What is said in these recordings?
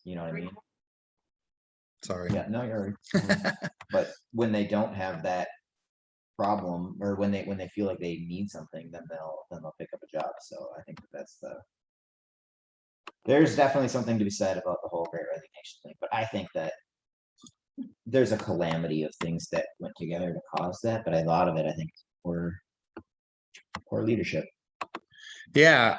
You know what I mean? Sorry. Yeah, no, you're right. But when they don't have that problem, or when they feel like they need something, then they'll pick up a job. So I think that's there's definitely something to be said about the whole Great Resignation thing. But I think that there's a calamity of things that went together to cause that. But a lot of it, I think, were poor leadership. Yeah.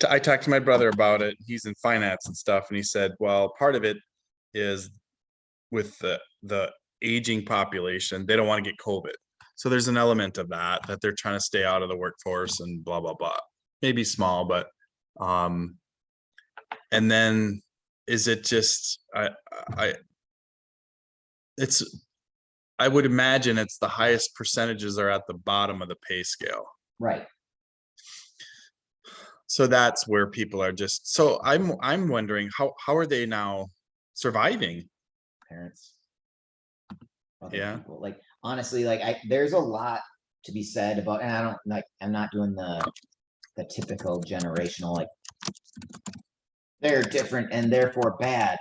I talked to my brother about it. He's in finance and stuff, and he said, well, part of it is with the aging population, they don't want to get COVID. So there's an element of that they're trying to stay out of the workforce and blah, blah, blah. Maybe small, but and then is it just I would imagine it's the highest percentages are at the bottom of the pay scale. Right. So that's where people are just, so I'm wondering how are they now surviving? Parents. Yeah. People. Like, honestly, like there's a lot to be said about, and I don't like, I'm not doing the typical generational, like they're different and therefore bad,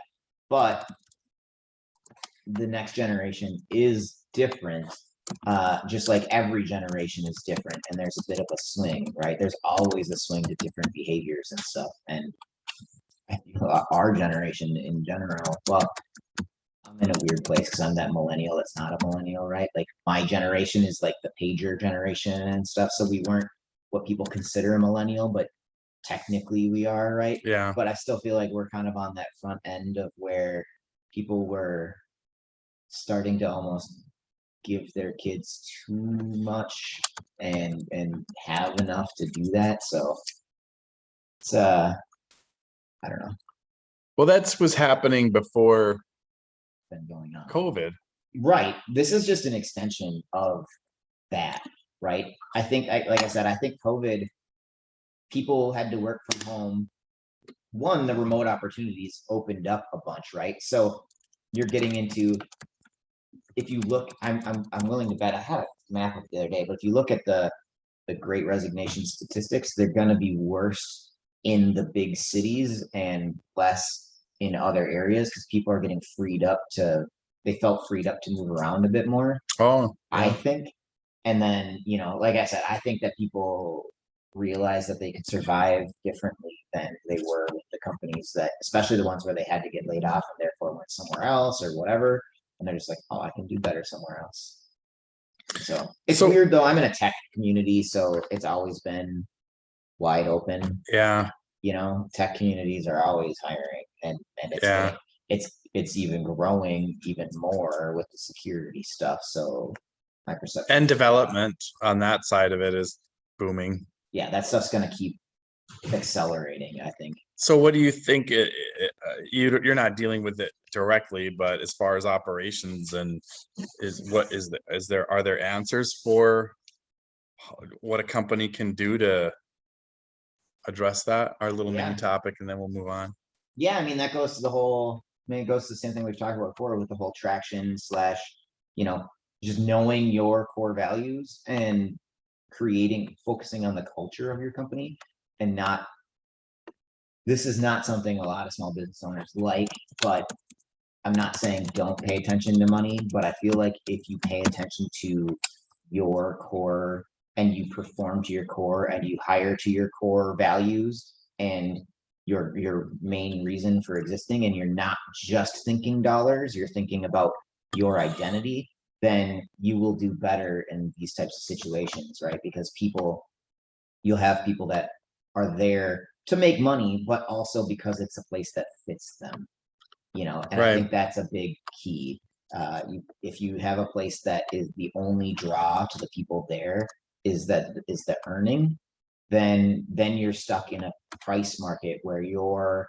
but the next generation is different. Just like every generation is different, and there's a bit of a swing, right? There's always a swing to different behaviors and stuff. And I feel our generation in general, well, I'm in a weird place because I'm that millennial that's not a millennial, right? Like my generation is like the pager generation and stuff. So we weren't what people consider a millennial, but technically we are, right? Yeah. But I still feel like we're kind of on that front end of where people were starting to almost give their kids too much and have enough to do that. So it's I don't know. Well, that's was happening before Been going on. COVID. Right. This is just an extension of that, right? I think like I said, I think COVID, people had to work from home. One, the remote opportunities opened up a bunch, right? So you're getting into, if you look, I'm willing to bet, I had a map the other day, but if you look at the Great Resignation statistics, they're going to be worse in the big cities and less in other areas because people are getting freed up to, they felt freed up to move around a bit more. Oh, I yeah. think. And then, you know, like I said, I think that people realize that they could survive differently than they were with the companies that, especially the ones where they had to get laid off and therefore went somewhere else or whatever. And they're just like, oh, I can do better somewhere else. So it's weird though. I'm in a tech community, so it's always been wide open. Yeah. You know, tech communities are always hiring, and it's Yeah. it's even growing even more with the security stuff. So my perception And development on that side of it is booming. Yeah, that stuff's gonna keep accelerating, I think. So what do you think you're not dealing with it directly, but as far as operations and are there answers for what a company can do to address that? Our little mini topic, and then we'll move on. Yeah, I mean that goes to the whole, I mean, it goes to the same thing we've talked about before with the whole traction slash, you know, just knowing your core values and focusing on the culture of your company and not, this is not something a lot of small business owners like, but I'm not saying don't pay attention to money, but I feel like if you pay attention to your core and you perform to your core and you hire to your core values and your main reason for existing, and you're not just thinking dollars, you're thinking about your identity, then you will do better in these types of situations, right? Because you'll have people that are there to make money, but also because it's a place that fits them, you know, and I think that's a big key. If you have a place that is the only draw to the people there is the earning, then you're stuck in a price market where you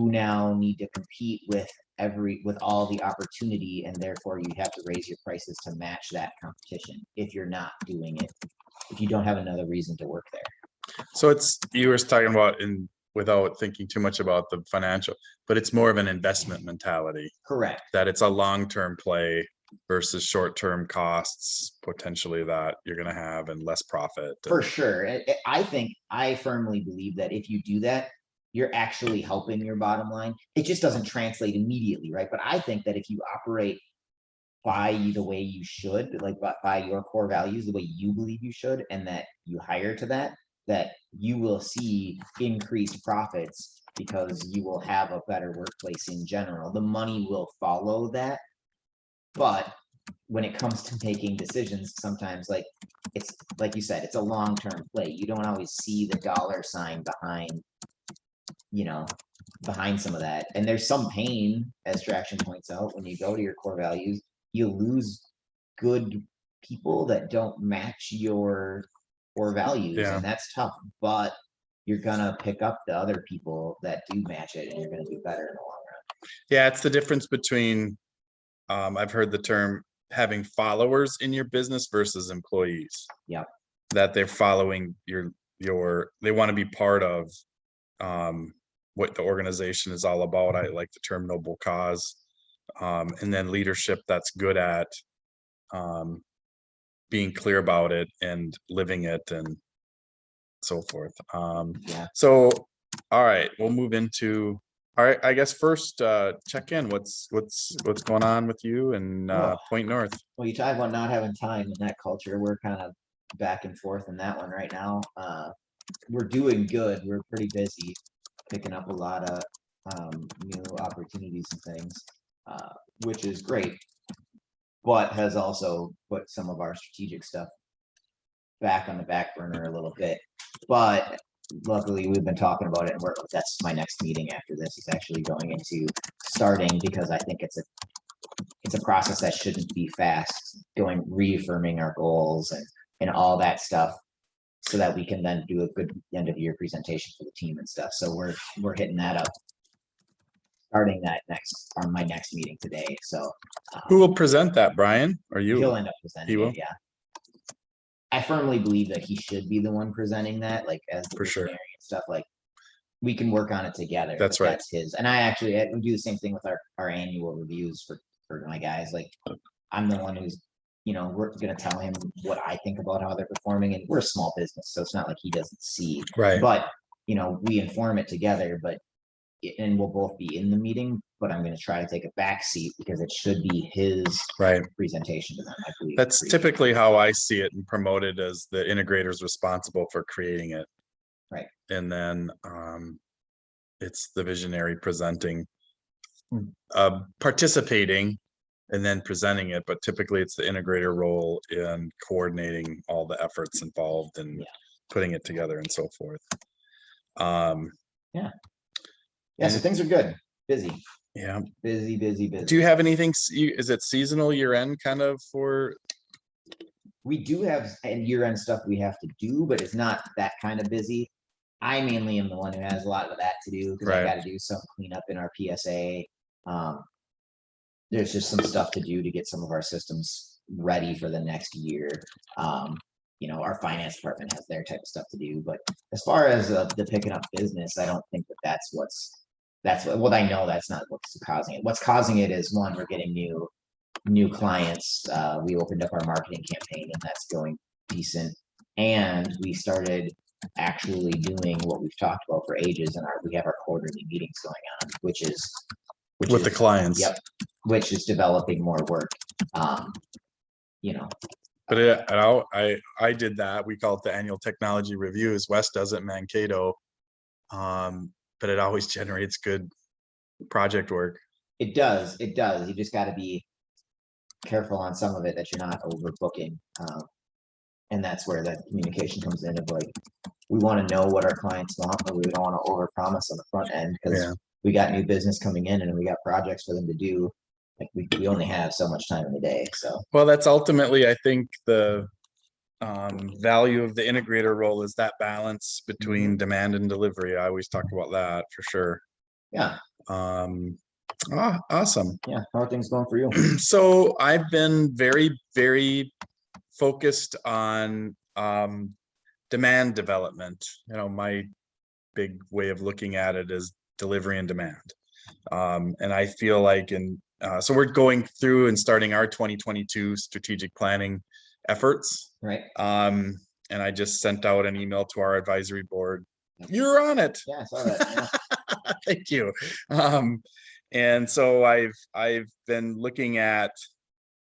now need to compete with all the opportunity, and therefore you have to raise your prices to match that competition if you're not doing it, if you don't have another reason to work there. So you were talking about, without thinking too much about the financial, but it's more of an investment mentality. Correct. That it's a long-term play versus short-term costs potentially that you're going to have and less profit. For sure. I think, I firmly believe that if you do that, you're actually helping your bottom line. It just doesn't translate immediately, right? But I think that if you operate by the way you should, like by your core values, the way you believe you should, and that you hire to that, that you will see increased profits because you will have a better workplace in general. The money will follow that. But when it comes to making decisions, sometimes like it's like you said, it's a long-term play. You don't always see the dollar sign behind, you know, behind some of that. And there's some pain, as Traction points out, when you go to your core values, you lose good people that don't match your core values, Yeah. and that's tough. But you're gonna pick up the other people that do match it, and you're gonna do better in the long run. Yeah, it's the difference between, I've heard the term having followers in your business versus employees. Yep. That they're following they want to be part of what the organization is all about. I like the term noble cause. And then leadership that's good at being clear about it and living it and so forth. Yeah. So, all right, we'll move into, all right, I guess first, check in, what's going on with you and Oh. Point North? Well, you talk about not having time in that culture. We're kind of back and forth in that one right now. We're doing good. We're pretty busy picking up a lot of new opportunities and things, which is great, but has also put some of our strategic stuff back on the back burner a little bit. But luckily, we've been talking about it, and that's my next meeting after this is actually going into starting, because I think it's a process that shouldn't be fast, reaffirming our goals and all that stuff, so that we can then do a good end of year presentation for the team and stuff. So we're hitting that up, starting that on my next meeting today. So Who will present that, Brian or he'll you? end up presenting He will? it. Yeah. I firmly believe that he should be the one presenting that, like as the For sure. visionary and stuff. Like we can work on it together. That's but right. That's his. And we do the same thing with our annual reviews for my guys. Like I'm the one who's, we're gonna tell him what I think about how they're performing, and we're a small business, so it's not like he doesn't see. Right. But we inform it together. And we'll both be in the meeting. But I'm gonna try to take a back seat because it should be his Right. presentation to them. I believe That's typically how I see it and promote it, as the integrator's responsible for creating it. Right. And then it's the visionary presenting, participating and then presenting it, but typically it's the integrator role in coordinating all the efforts involved and putting it together and so forth. So things are good. Busy. Yeah. Busy. Do you have anything, is it seasonal year end kind of for? We do have year-end stuff we have to do, but it's not that kind of busy. I mainly am the one who has a lot of that to do, because I got to do some cleanup in our PSA. There's just some stuff to do to get some of our systems ready for the next year. Our finance department has their type of stuff to do, but as far as the picking up business, I don't think that's what I know. That's not what's causing it. What's causing it is, one, we're getting new clients. We opened up our marketing campaign, and that's going decent. And we started actually doing what we've talked about for ages, and we have our quarterly meetings going on, which is With the clients. Yep. Which is developing more work. But I did that. We call it the annual technology reviews. Wes does it in Mankato. But it always generates good project work. It does. You just got to be careful on some of it, that you're not overbooking. And that's where that communication comes in, of like, we want to know what our clients want, but we don't want to overpromise on the front end, because we got new business coming in and we got projects for them to do. Like we only have so much time in the day. So, well, that's ultimately, I think, the value of the integrator role is that balance between demand and delivery. I always talk about that for sure. Yeah. Awesome. Yeah. How are things going for you? So I've been very, very focused on demand development. My big way of looking at it is delivery and demand. And I feel like so we're going through and starting our 2022 strategic planning efforts. Right. And I just sent out an email to our advisory board. You're on it. Yeah, I saw that. Thank you. And so I've been looking at,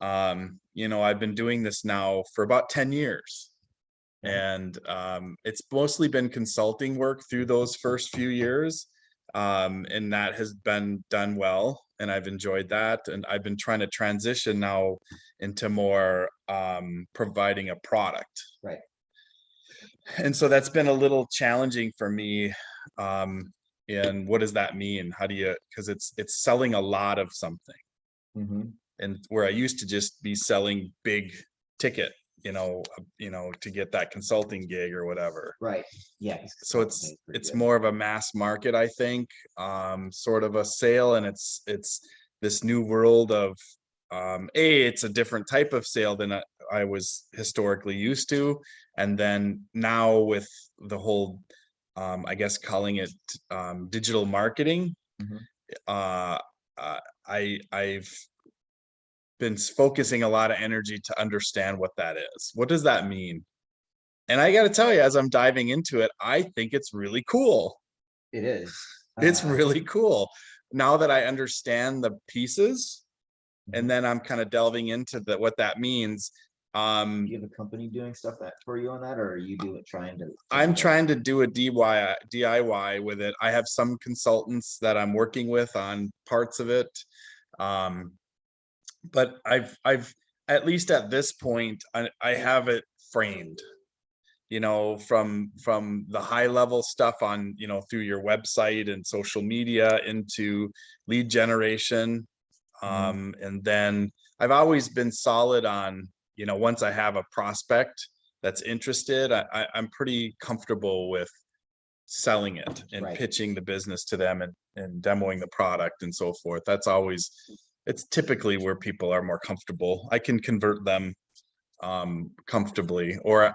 I've been doing this now for about 10 years. And it's mostly been consulting work through those first few years. And that has been done well, and I've enjoyed that. And I've been trying to transition now into more providing a product. Right. And so that's been a little challenging for me. And what does that mean? How do you, because it's selling a lot of something. And where I used to just be selling big ticket, to get that consulting gig or whatever. Right. Yeah. So it's more of a mass market, I think, sort of a sale, and it's this new world of it's a different type of sale than I was historically used to. And then now with the whole, I guess calling it digital marketing, I've been focusing a lot of energy to understand what that is. What does that mean? And I got to tell you, as I'm diving into it, I think it's really cool. It is. It's really cool. Now that I understand the pieces, and then I'm kind of delving into what that means. Do you have a company doing stuff for you on that, or are you trying to? I'm trying to do a DIY with it. I have some consultants that I'm working with on parts of it. But I've at least at this point, I have it framed, from the high level stuff on, through your website and social media into lead generation. And then I've always been solid on, once I have a prospect that's interested, I'm pretty comfortable with selling it and pitching the business to them and demoing the product and so forth. It's typically where people are more comfortable. I can convert them comfortably, or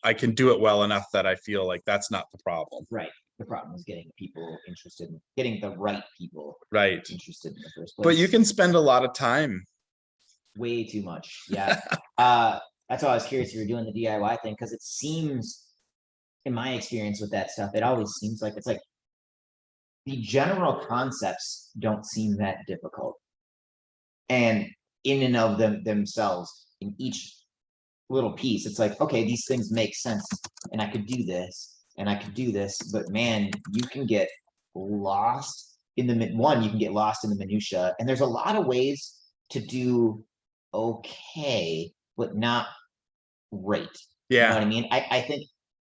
I can do it well enough that I feel like that's not the problem. Right. The problem is getting people interested in getting the right people interested in the first place. But you can spend a lot of time. Way too much. Yeah. That's why I was curious if you're doing the DIY thing, because it seems, in my experience with that stuff, it always seems like it's like the general concepts don't seem that difficult. And in and of themselves, in each little piece, it's like, okay, these things make sense, and I could do this, and I could do this, but man, you can get lost in the minutia, and there's a lot of ways to do okay, but not great. Yeah. You know what I mean? I think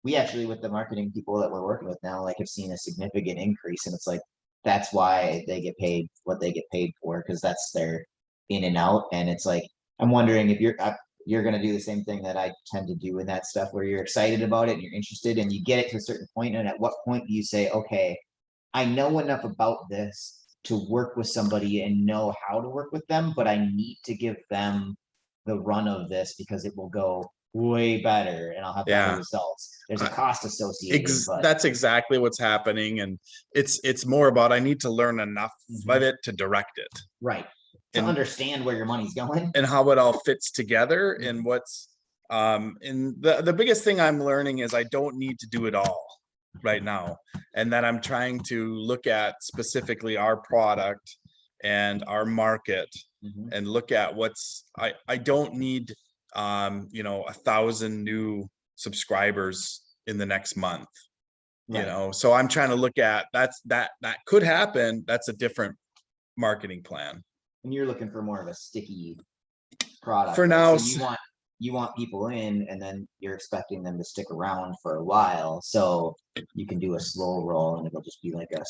we actually, with the marketing people that we're working with now, like, have seen a significant increase, and it's like, that's why they get paid what they get paid for, because that's their in and out. And it's like, I'm wondering if you're going to do the same thing that I tend to do in that stuff, where you're excited about it and you're interested and you get it to a certain point, and at what point do you say, okay, I know enough about this to work with somebody and know how to work with them, but I need to give them the run of this because it will go way better and I'll have better results. There's a cost associated. That's exactly what's happening. And it's more about, I need to learn enough of it to direct it. Right. To understand where your money's going. And how it all fits together and what's, and the biggest thing I'm learning is I don't need to do it all right now. And that I'm trying to look at specifically our product and our market and look at I don't need 1,000 new subscribers in the next month. So I'm trying to look at that could happen. That's a different marketing plan. And you're looking for more of a sticky product for now. So you want people in, and then you're expecting them to stick around for a while, so you can do a slow roll and it'll just be like a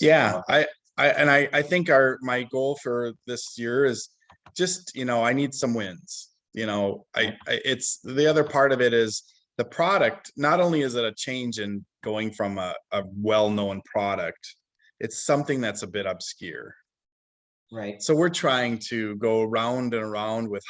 I think my goal for this year is just, I need some wins. It's the other part of it is the product. Not only is it a change in going from a well-known product, it's something that's a bit obscure. Right. So we're trying to go around and around with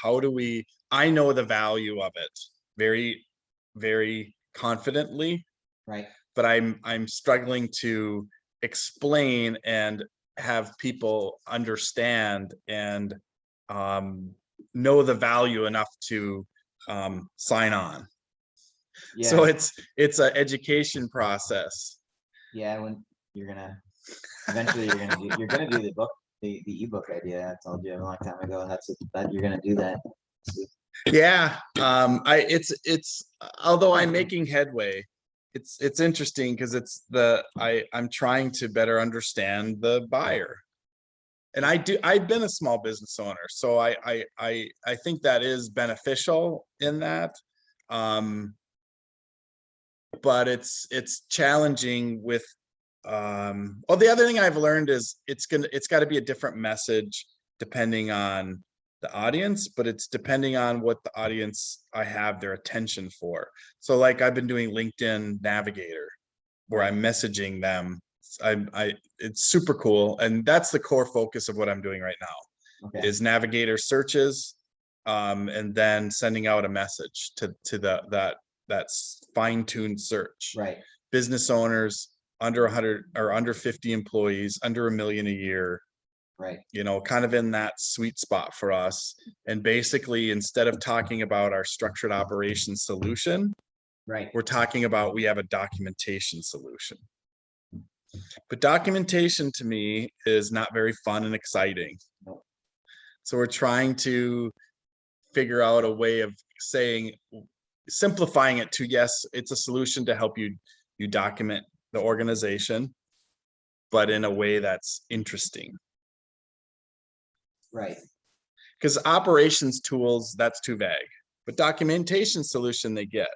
I know the value of it very, very confidently. Right. But I'm struggling to explain and have people understand and know the value enough to sign on. So it's an education process. Yeah, when you're gonna Eventually, you're gonna do the book, the ebook idea. I told you a long time ago. That you're gonna do that. Yeah, it's although I'm making headway, it's interesting because I'm trying to better understand the buyer. And I've been a small business owner, so I think that is beneficial in that. But it's challenging with well, the other thing I've learned is it's got to be a different message depending on the audience, but it's depending on what the audience I have their attention for. So like I've been doing LinkedIn Navigator where I'm messaging them. It's super cool. And that's the core focus of what I'm doing right now Okay. is Navigator searches and then sending out a message to that's fine-tuned search. Right. Business owners under 100 or under 50 employees, under $1 million a year, Right. you know, kind of in that sweet spot for us. And basically, instead of talking about our structured operations solution, Right. we're talking about we have a documentation solution. But documentation to me is not very fun and exciting. Nope. So we're trying to figure out a way of saying, simplifying it to, yes, it's a solution to help you document the organization, but in a way that's interesting. Right. Because operations tools, that's too vague, but documentation solution they get.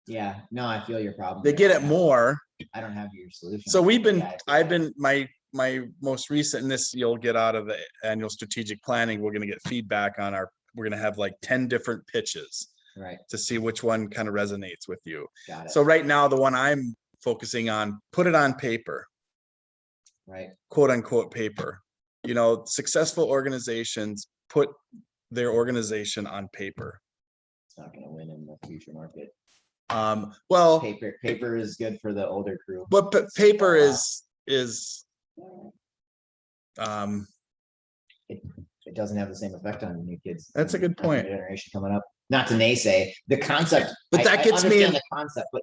Yeah, no, I feel your problem. They get it more. I don't have your solution. So Yeah, I've been, my most recent, and this you'll get out of the annual strategic planning, we're gonna get feedback on we're gonna have like 10 different pitches. Right. To see which one kind of resonates with you. Got it. So right now, the one I'm focusing on, put it on paper. Right. Quote unquote paper. You know, successful organizations put their organization on paper. It's not going to win in the future market. Well, paper is good for the older crew. But paper is it doesn't have the same effect on new kids. That's a good point. Generation coming up. Not to naysay the concept, but that gets me in the concept. But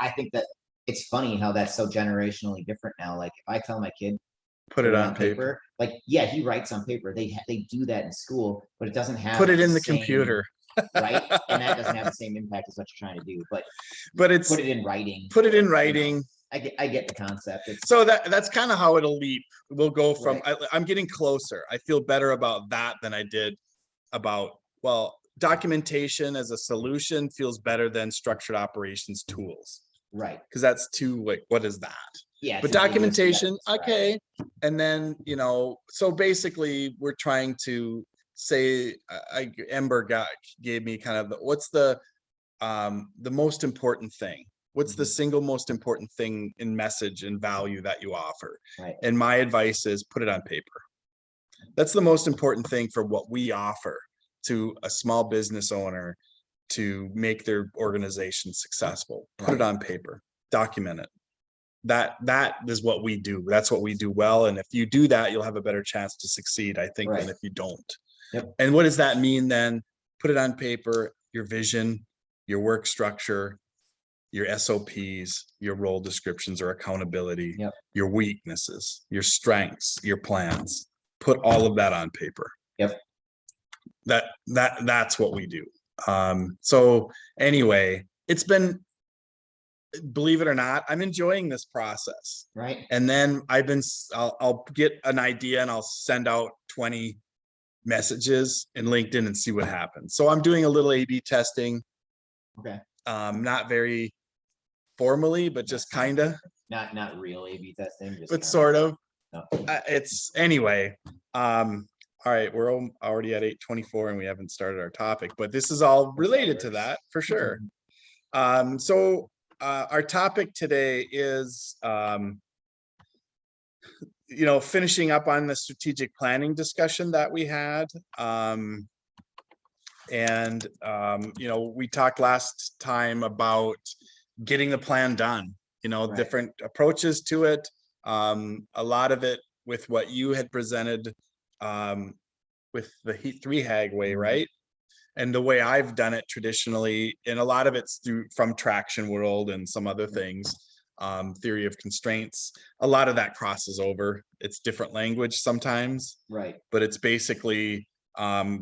I think that it's funny how that's so generationally different now. Like if I tell my kid put it on paper, like yeah, he writes on paper. They do that in school, but it doesn't have put it in the computer. Right, and that doesn't have the same impact as what you're trying to do. But it's put it in writing. Put it in writing. I get the concept. So that's kind of how it'll leap. We'll go from I'm getting closer. I feel better about that than I did about, well, documentation as a solution feels better than structured operations tools. Right. Because that's too like, what is that? Yeah. But documentation, okay. And then, you know, so basically we're trying to say, Ember gave me kind of what's the most important thing. What's the single most important thing in message and value that you offer? Right. And my advice is put it on paper. That's the most important thing for what we offer to a small business owner to make their organization successful. Put it on paper, document it. That is what we do. That's what we do well. And if you do that, you'll have a better chance to succeed, I think, than if you don't. Yep. And what does that mean then? Put it on paper, your vision, your work structure, your SOPs, your role descriptions or accountability, your weaknesses, your strengths, your plans. Put all of that on paper. Yep. That's what we do. So anyway, it's been, believe it or not, I'm enjoying this process. Right. And then I'll get an idea and I'll send out 20 messages in LinkedIn and see what happens. So I'm doing a little A/B testing. Okay. Not very formally, but just kind of. Not real A/B testing. Just but sort of. No. It's anyway. All right, we're already at 8:24 and we haven't started our topic, but this is all related to that for sure. So our topic today is, you know, finishing up on the strategic planning discussion that we had. You know, we talked last time about getting the plan done, you know, different approaches to it. A lot of it with what you had presented with the Heat 3 Hag way, right? And the way I've done it traditionally, and a lot of it's from Traction World and some other things. theory of constraints. A lot of that crosses over. It's different language sometimes, Right. but it's basically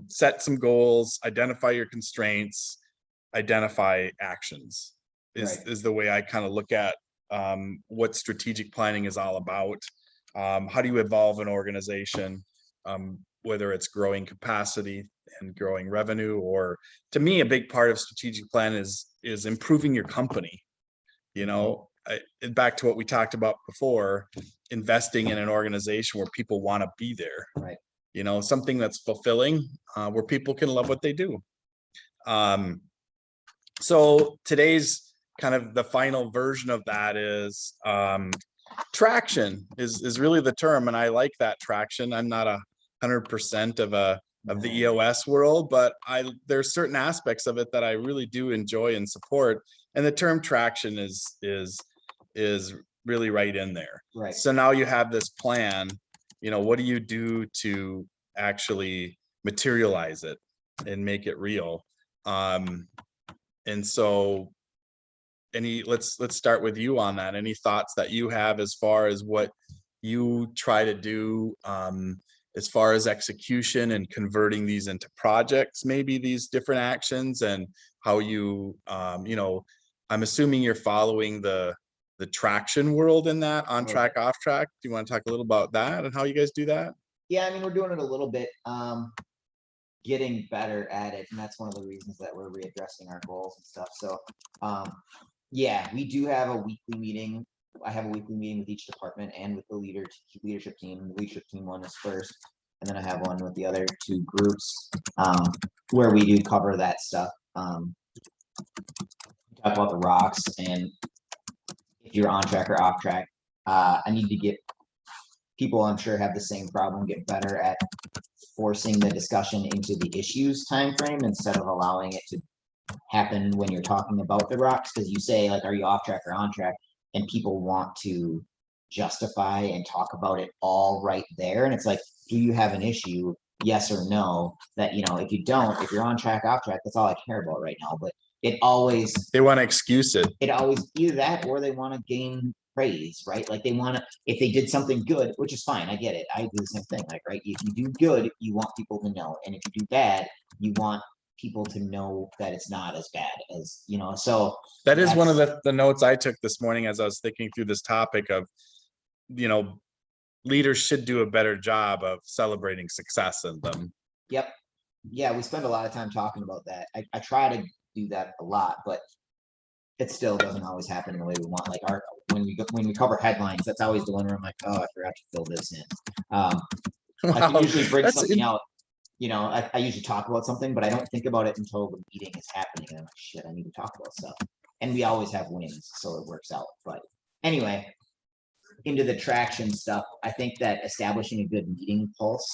set some goals, identify your constraints, identify actions Right. is the way I kind of look at what strategic planning is all about. How do you evolve an organization, whether it's growing capacity and growing revenue, or to me, a big part of strategic plan is improving your company. You know, back to what we talked about before, investing in an organization where people want to be there. Right. You know, something that's fulfilling, where people can love what they do. So today's kind of the final version of that is traction is really the term, and I like that traction. I'm not 100% of the EOS world, but there's certain aspects of it that I really do enjoy and support. And the term traction is really right in there. Right. So now you have this plan. You know, what do you do to actually materialize it and make it real? And so let's start with you on that. Any thoughts that you have as far as what you try to do as far as execution and converting these into projects, maybe these different actions, and how you you know, I'm assuming you're following the traction world in that, on track, off track. Do you want to talk a little about that and how you guys do that? Yeah, I mean, we're doing it a little bit, getting better at it, and that's one of the reasons that we're readdressing our goals and stuff. So, yeah, we do have a weekly meeting. I have a weekly meeting with each department and with the leadership team. The leadership team one is first, and then I have one with the other two groups, where we do cover that stuff. Talk about the rocks and if you're on track or off track. I need to get people, I'm sure, have the same problem, get better at forcing the discussion into the issues time frame instead of allowing it to happen when you're talking about the rocks, because you say, like, are you off track or on track, and people want to justify and talk about it all right there, and it's like, do you have an issue, yes or no? That, you know, if you don't, if you're on track, off track, that's all I care about right now. But it always, They want to excuse it. it always either that or they want to gain praise, right? Like they want to, if they did something good, which is fine, I get it, I do the same thing, like, right, if you do good, you want people to know, and if you do bad, you want people to know that it's not as bad as, you know. So that is one of the notes I took this morning as I was thinking through this topic of, you know, leaders should do a better job of celebrating success in them. Yep. Yeah, we spend a lot of time talking about that. I try to do that a lot, but it still doesn't always happen in the way we want. Like when we cover headlines, that's always the one where I'm like, oh, I forgot to fill this in. I can usually bring something out. You know, I usually talk about something, but I don't think about it until the meeting is happening. And I'm like, shit, I need to talk about stuff. And we always have wins, so it works out. But anyway, into the traction stuff, I think that establishing a good meeting pulse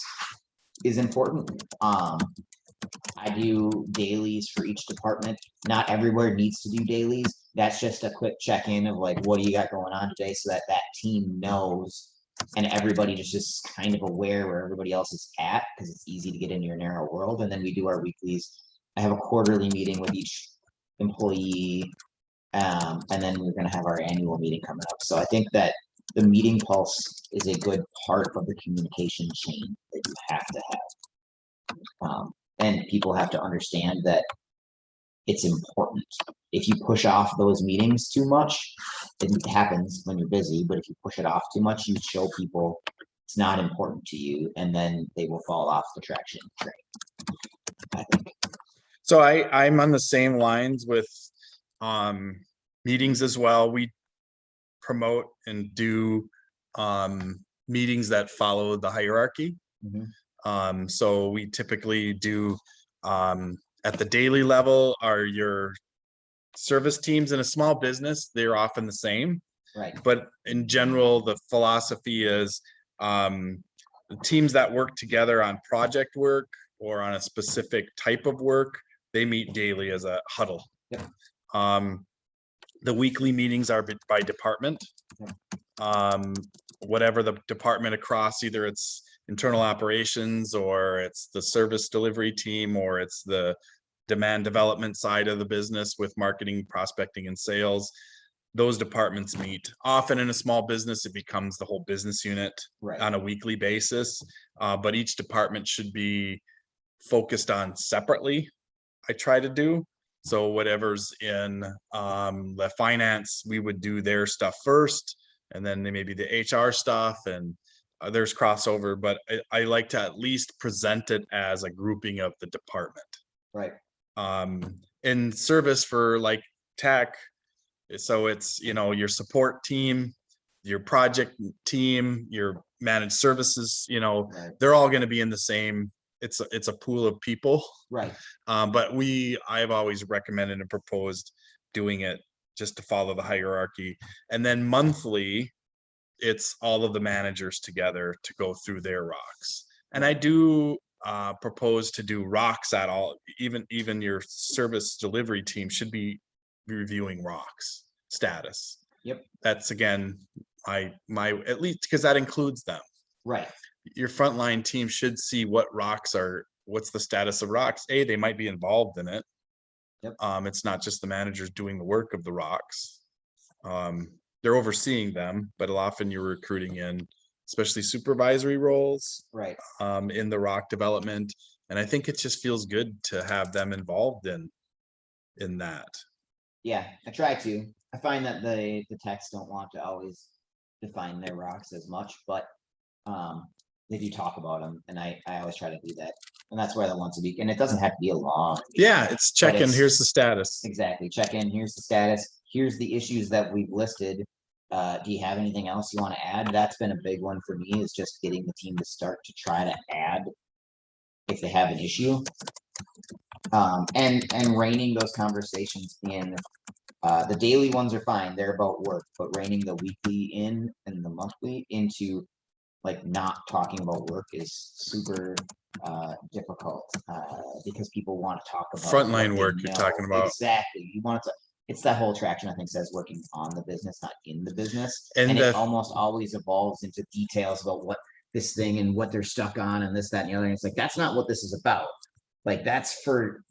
is important. I do dailies for each department. Not everywhere needs to do dailies. That's just a quick check-in of like, what do you got going on today, so that that team knows and everybody just is kind of aware where everybody else is at, because it's easy to get into your narrow world. And then we do our weeklies. I have a quarterly meeting with each employee, and then we're going to have our annual meeting coming up. So I think that the meeting pulse is a good part of the communication chain that you have to have. And people have to understand that it's important. If you push off those meetings too much, it happens when you're busy, but if you push it off too much, you show people it's not important to you, and then they will fall off the traction train, I think. So I'm on the same lines with meetings as well. We promote and do meetings that follow the hierarchy. So we typically do at the daily level are your service teams. In a small business, they're often the same, right? But in general, the philosophy is the teams that work together on project work or on a specific type of work, they meet daily as a huddle. Yep. The weekly meetings are by department. Whatever the department across, either it's internal operations or it's the service delivery team or it's the demand development side of the business with marketing, prospecting, and sales. those departments meet. Often in a small business, it becomes the whole business unit Right. on a weekly basis. But each department should be focused on separately. I try to do. So whatever's in the finance, we would do their stuff first, and then maybe the HR stuff, and there's crossover, but I like to at least present it as a grouping of the department. Right. In service for like tech, so it's, you know, your support team, your project team, your managed services, you know, Right. they're all going to be in the same, it's a pool of people. Right. But I've always recommended and proposed doing it just to follow the hierarchy. And then monthly, it's all of the managers together to go through their rocks. And I do propose to do rocks at all, even your service delivery team should be reviewing rocks status. Yep. That's again, my at least because that includes them. Right. Your frontline team should see what's the status of rocks. They might be involved in it. Yep. It's not just the managers doing the work of the rocks. They're overseeing them, but often you're recruiting in, especially supervisory roles, Right. in the rock development. And I think it just feels good to have them involved in that. Yeah, I try to. I find that the techs don't want to always define their rocks as much, but they do talk about them, and I always try to do that. And that's why the once a week, and it doesn't have to be a long. Yeah, it's check-in. it's- Here's the status. Exactly. Check in. Here's the status. Here's the issues that we've listed. Do you have anything else you want to add? That's been a big one for me, is just getting the team to start to try to add if they have an issue. And reining those conversations in. The daily ones are fine, they're about work, but reining the weekly in and the monthly into like not talking about work is super difficult because people want to talk about Frontline what they work you're know. talking about. Exactly. You want to, it's that whole traction, I think, says working on the business, not in the business. And And the- it almost always evolves into details about what this thing and what they're stuck on and this, that, and the other. And it's like, that's not what this is about. Like that's for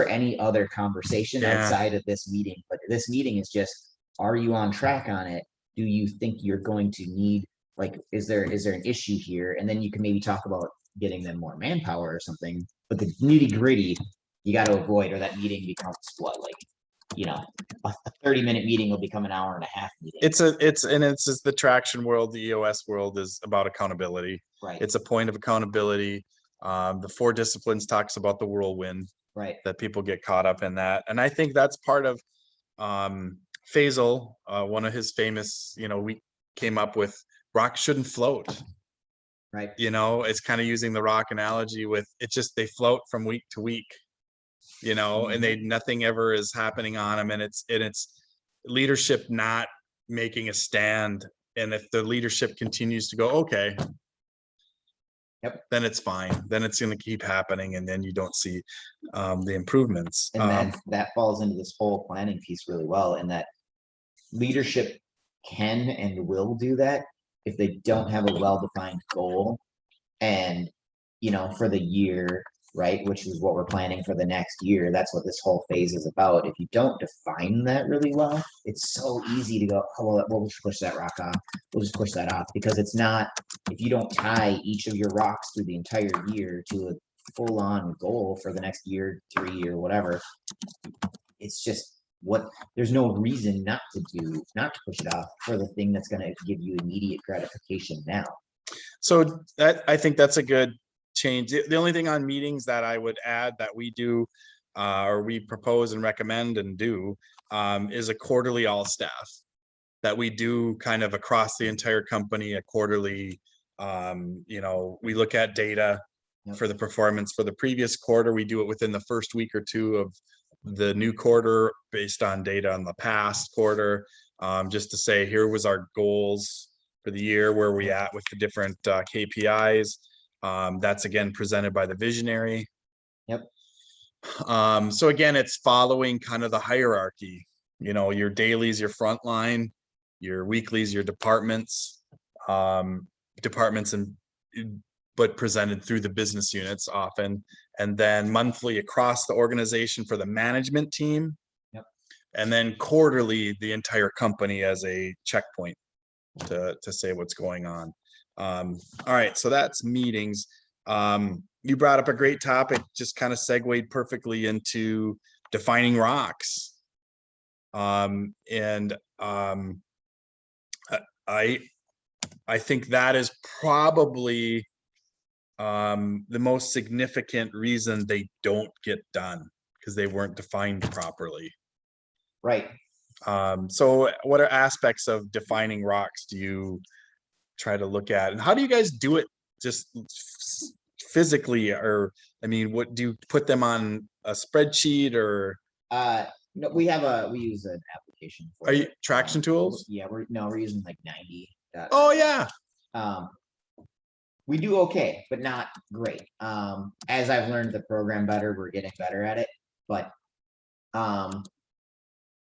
any other conversation Yeah. outside of this meeting. But this meeting is just, are you on track on it? Do you think you're going to need, like, is there an issue here? And then you can maybe talk about getting them more manpower or something. But the nitty gritty, you got to avoid, or that meeting becomes what, like, you know, a 30-minute meeting will become an hour and a half meeting. It's just the traction world, the EOS world is about accountability. Right. It's a point of accountability. The 4 disciplines talks about the whirlwind, right. that people get caught up in that. And I think that's part of Faisal, one of his famous, you know, we came up with rock shouldn't float. Right. You know, it's kind of using the rock analogy with they float from week to week, you know, and nothing ever is happening on them. And it's leadership not making a stand. And if the leadership continues to go, okay, Yep. then it's fine. Then it's going to keep happening. And then you don't see the improvements. And that falls into this whole planning piece really well. And that leadership can and will do that if they don't have a well-defined goal and, you know, for the year, right, which is what we're planning for the next year. That's what this whole phase is about. If you don't define that really well, it's so easy to go, oh, well, we'll just push that rock off. We'll just push that off, because it's not, if you don't tie each of your rocks through the entire year to a full-on goal for the next year, 3 year, whatever, it's just there's no reason not to push it off for the thing that's going to give you immediate gratification now. So I think that's a good change. The only thing on meetings that I would add that we do or we propose and recommend and do is a quarterly all staff that we do kind of across the entire company, a quarterly, you know, we look at data for the performance for the previous quarter. We do it within the first week or 2 of the new quarter based on data on the past quarter, just to say, here was our goals for the year, where we at with the different KPIs. That's again presented by the visionary. Yep. So again, it's following kind of the hierarchy, you know, your dailies, your frontline, your weeklies, your departments, but presented through the business units often, and then monthly across the organization for the management team. Yep. and then quarterly, the entire company as a checkpoint to say what's going on. All right, so that's meetings. You brought up a great topic, just kind of segued perfectly into defining rocks. And I think that is probably the most significant reason they don't get done, because they weren't defined properly. Right. So what are aspects of defining rocks do you try to look at, and how do you guys do it just physically? Or, I mean, what do you put them on a spreadsheet, or No, we use an application for are you it. traction tools? Yeah, we're using like 90. Oh yeah. We do okay, but not great. As I've learned the program better, we're getting better at it. But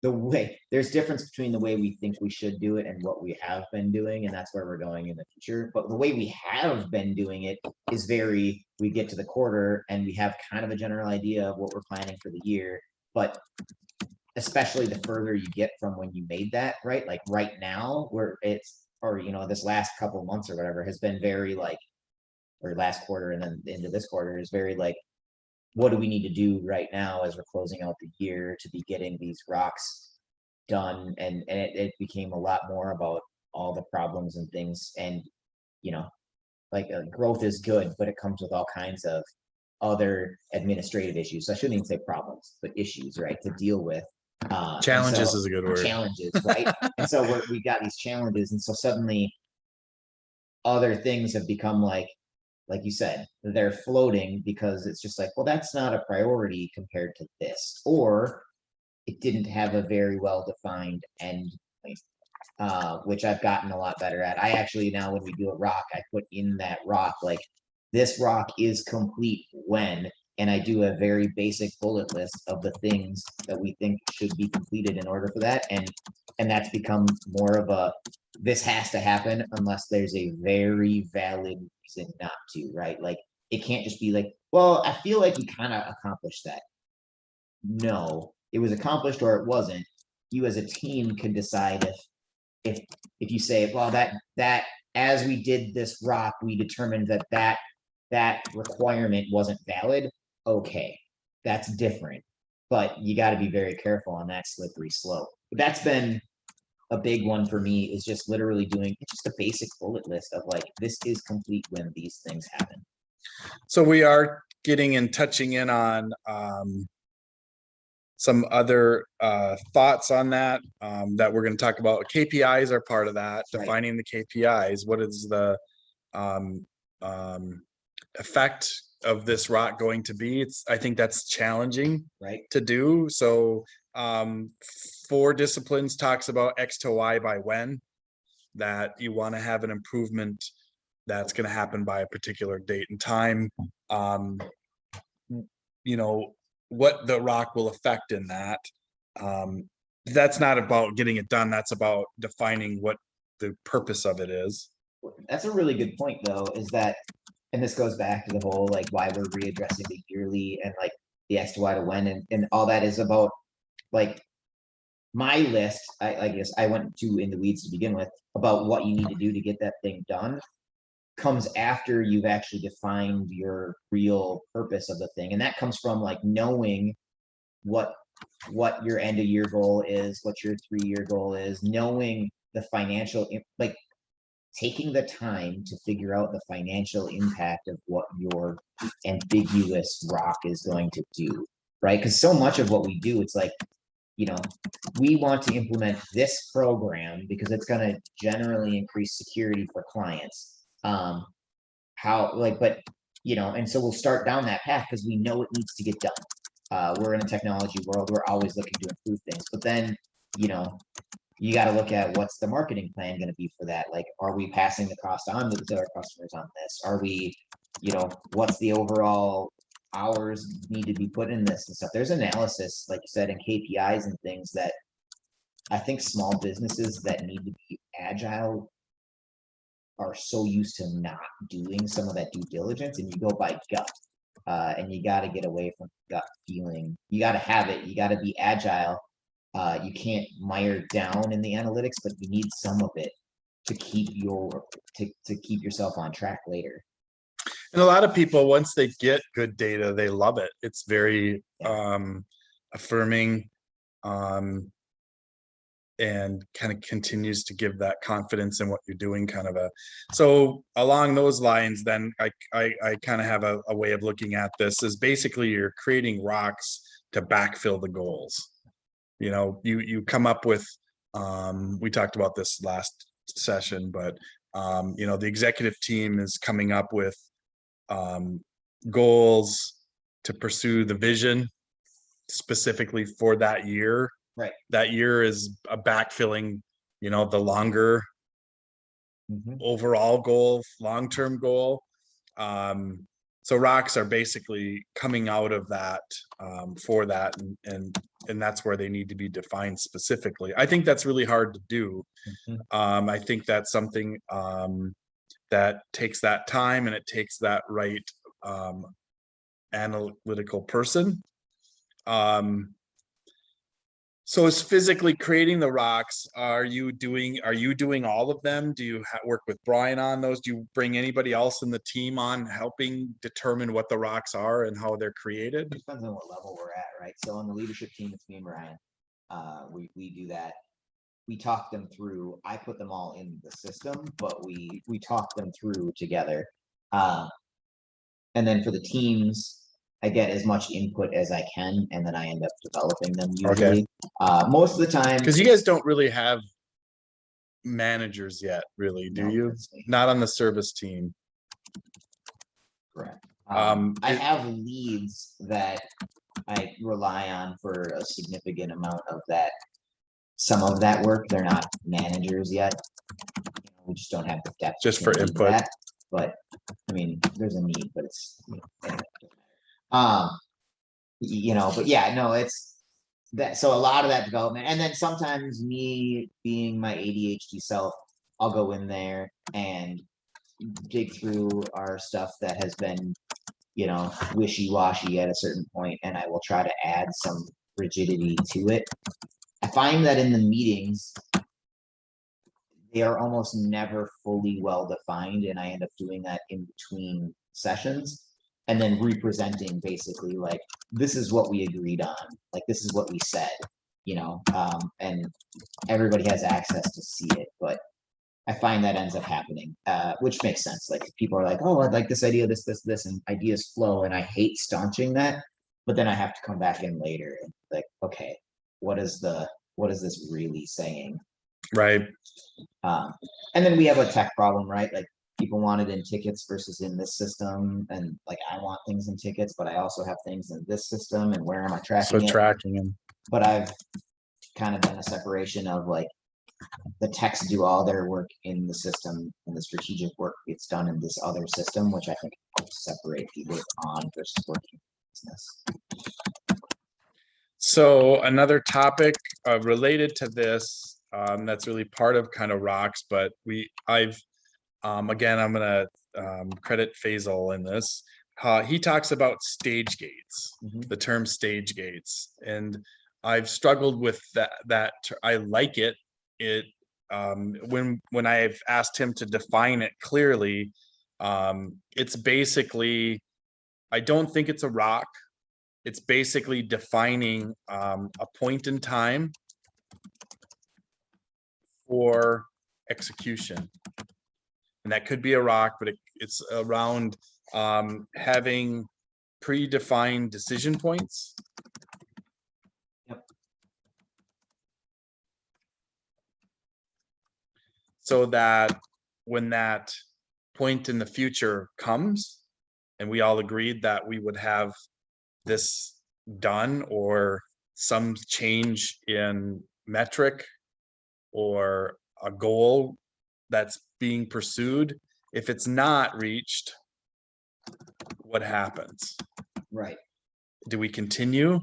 there's difference between the way we think we should do it and what we have been doing, and that's where we're going in the future. But the way we have been doing it is we get to the quarter and we have kind of a general idea of what we're planning for the year. But especially the further you get from when you made that, right? Like right now, this last couple of months or whatever has been very or last quarter and then into this quarter is very what do we need to do right now as we're closing out the year to be getting these rocks done? And it became a lot more about all the problems and things. And, growth is good, but it comes with all kinds of other administrative issues. So I shouldn't even say problems, but issues, right, to deal with. Challenges is a good word. Challenges, right? And so we got these challenges, and so suddenly other things have become like you said, they're floating because it's just well, that's not a priority compared to this, or it didn't have a very well defined end point, which I've gotten a lot better at. I actually now, when we do a rock, I put in that rock this rock is complete when, and I do a very basic bullet list of the things that we think should be completed in order for that. And that's become more of this has to happen unless there's a very valid reason not to, right? It can't just be well, I feel like you kind of accomplished that. No, it was accomplished or it wasn't. You as a team can decide if you say, well, that as we did this rock, we determined that requirement wasn't valid. Okay, that's different, but you got to be very careful on that slippery slope. But that's been a big one for me, is just literally doing just a basic bullet list of this is complete when these things happen. So we are getting and touching in on some other thoughts on that that we're going to talk about. KPIs are part of that, defining the KPIs. What is the effect of this rock going to be? I think that's challenging, right, to do. So 4 disciplines talks about X to Y by when, that you want to have an improvement that's going to happen by a particular date and time. What the rock will affect in that. That's not about getting it done. That's about defining what the purpose of it is. That's a really good point, though, is that, and this goes back to the whole why we're readdressing the yearly and the X to Y to when, and all that is about my list. I guess I went too in the weeds to begin with about what you need to do to get that thing done, comes after you've actually defined your real purpose of the thing. And that comes from knowing what your end of year goal is, what your 3-year goal is, knowing the financial, taking the time to figure out the financial impact of what your ambiguous rock is going to do, right? Because so much of what we do, it's we want to implement this program because it's going to generally increase security for clients. And so we'll start down that path because we know it needs to get done. We're in a technology world. We're always looking to improve things, but then, you got to look at what's the marketing plan going to be for that. Are we passing the cost on to our customers on this? Are we, what's the overall hours need to be put in this and stuff? There's analysis, like you said, and KPIs and things that I think small businesses that need to be agile are so used to not doing some of that due diligence, and you go by gut. And you got to get away from gut feeling. You got to have it. You got to be agile, You can't mire down in the analytics, but you need some of it to keep to keep yourself on track later. And a lot of people, once they get good data, they love it. It's very affirming, and kind of continues to give that confidence in what you're doing, kind of a. So along those lines, then I kind of have a way of looking at this is basically you're creating rocks to backfill the goals. You know, you come up with, we talked about this last session, but you know, the executive team is coming up with goals to pursue the vision specifically for that year. Right. That year is a backfilling, you know, the longer overall goal, long-term goal. So rocks are basically coming out of that for that, and that's where they need to be defined specifically. I think that's really hard to do. I think that's something that takes that time, and it takes that right analytical person. So is physically creating the rocks, are you doing all of them? Do you work with Brian on those? Do you bring anybody else in the team on helping determine what the rocks are and how they're created? It depends on what level we're at, right? So on the leadership team, it's me and Brian. We do that. We talk them through. I put them all in the system, but we talk them through together. And then for the teams, I get as much input as I can, and then I end up developing them usually. Most of the time, because you guys don't really have managers yet, really, do you? Not on the service team. Correct. I have leads that I rely on for a significant amount of that. Some of that work, they're not managers yet. We just don't have the depth just for input. That, but I mean, there's a need, but it's you know, but yeah, no, it's that. So a lot of that development, and then sometimes me being my ADHD self, I'll go in there and dig through our stuff that has been, you know, wishy-washy at a certain point, and I will try to add some rigidity to it. I find that in the meetings, they are almost never fully well defined, and I end up doing that in between sessions and then representing basically like, this is what we agreed on, like this is what we said, you know, and everybody has access to see it, but I find that ends up happening, which makes sense. Like people are like, oh, I'd like this idea, this, and ideas flow, and I hate staunching that, but then I have to come back in later and like, okay, what is this really saying? Right. And then we have a tech problem, right? Like people want it in tickets versus in this system, and like I want things in tickets, but I also have things in this system, and where am I tracking it? Tracking them. But I've kind of done a separation of like the techs do all their work in the system, and the strategic work gets done in this other system, which I think helps separate the work on versus working business. So another topic related to this, that's really part of kind of rocks, but again, I'm gonna credit Faisal in this. He talks about stage gates, the term stage gates, and I've struggled with that. I like it. When I've asked him to define it clearly, it's basically, I don't think it's a rock. It's basically defining a point in time for execution. And that could be a rock, but it's around having predefined decision points. Yep. So that when that point in the future comes, and we all agreed that we would have this done, or some change in metric or a goal that's being pursued, if it's not reached, what happens? Right. Do we continue?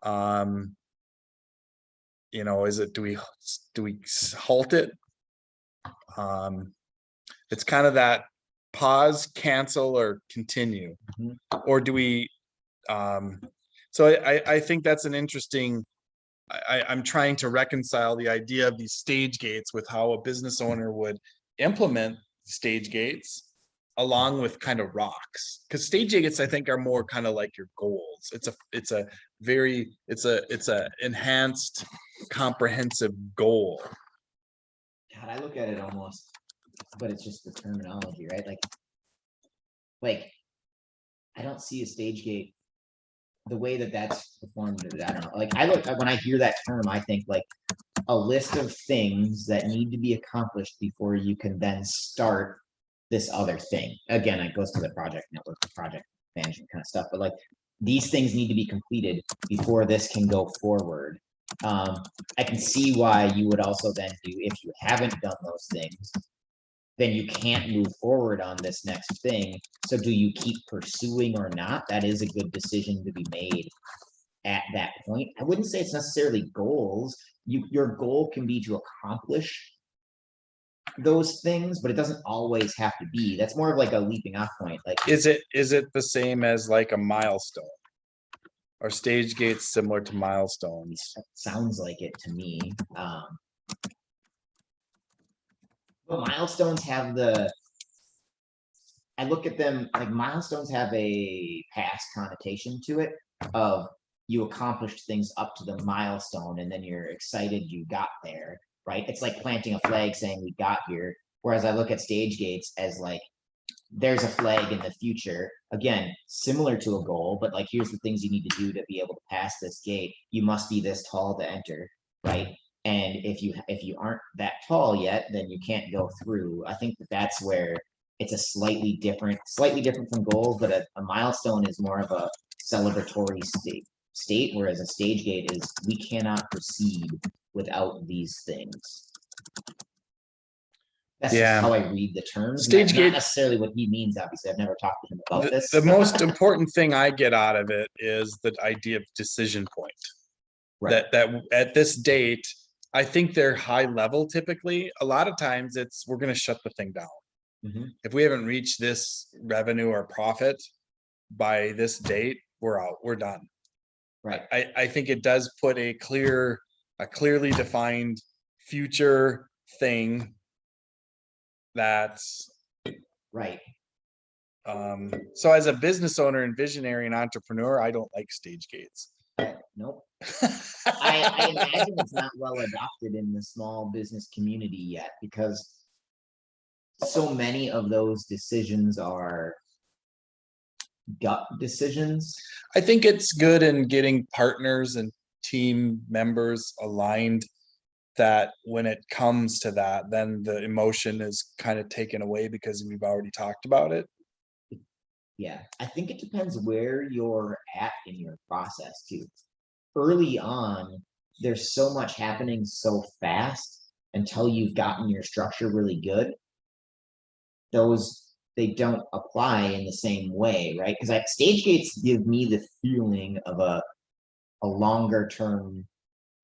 You know, is it, do we halt it? It's kind of that pause, cancel, or continue. Or do we so I think that's an interesting I'm trying to reconcile the idea of these stage gates with how a business owner would implement stage gates along with kind of rocks. Because stage gates, I think, are more kind of like your goals. It's a enhanced, comprehensive goal. God, I look at it almost, but it's just the terminology, right? Like, I don't see a stage gate the way that that's performed. I don't know. Like, when I hear that term, I think like a list of things that need to be accomplished before you can then start this other thing. Again, it goes to the project network, project management kind of stuff, but like these things need to be completed before this can go forward. I can see why you would also then do, if you haven't done those things, then you can't move forward on this next thing. So do you keep pursuing or not? That is a good decision to be made at that point. I wouldn't say it's necessarily goals. Your goal can be to accomplish those things, but it doesn't always have to be. That's more of like a leaping off point. Like, Is it the same as like a milestone? Are stage gates similar to milestones? that sounds like it to me. But milestones have I look at them like milestones have a past connotation to it of you accomplished things up to the milestone and then you're excited you got there, right? It's like planting a flag saying we got here. Whereas I look at stage gates as like, there's a flag in the future, again, similar to a goal, but like, here's the things you need to do to be able to pass this gate. You must be this tall to enter, right? And if you aren't that tall yet, then you can't go through. I think that's where it's a slightly different from goals, but a milestone is more of a celebratory state, whereas a stage gate is we cannot proceed without these things. That's just Yeah. how I read the terms. Stage not gate- necessarily what he means, obviously. I've never talked to him about this. The most important thing I get out of it is the idea of decision point. Right. That at this date, I think they're high level typically. A lot of times it's we're going to shut the thing down. Mhm. If we haven't reached this revenue or profit by this date, we're out. We're done. Right. I think it does put a clearly defined future thing that's Right. so as a business owner and visionary and entrepreneur, I don't like stage gates. Nope. I imagine it's not well adopted in the small business community yet because so many of those decisions are gut decisions. I think it's good in getting partners and team members aligned that when it comes to that, then the emotion is kind of taken away because we've already talked about it. Yeah, I think it depends where you're at in your process too. Early on, there's so much happening so fast until you've gotten your structure really good. They don't apply in the same way, right? Because stage gates give me the feeling of a longer term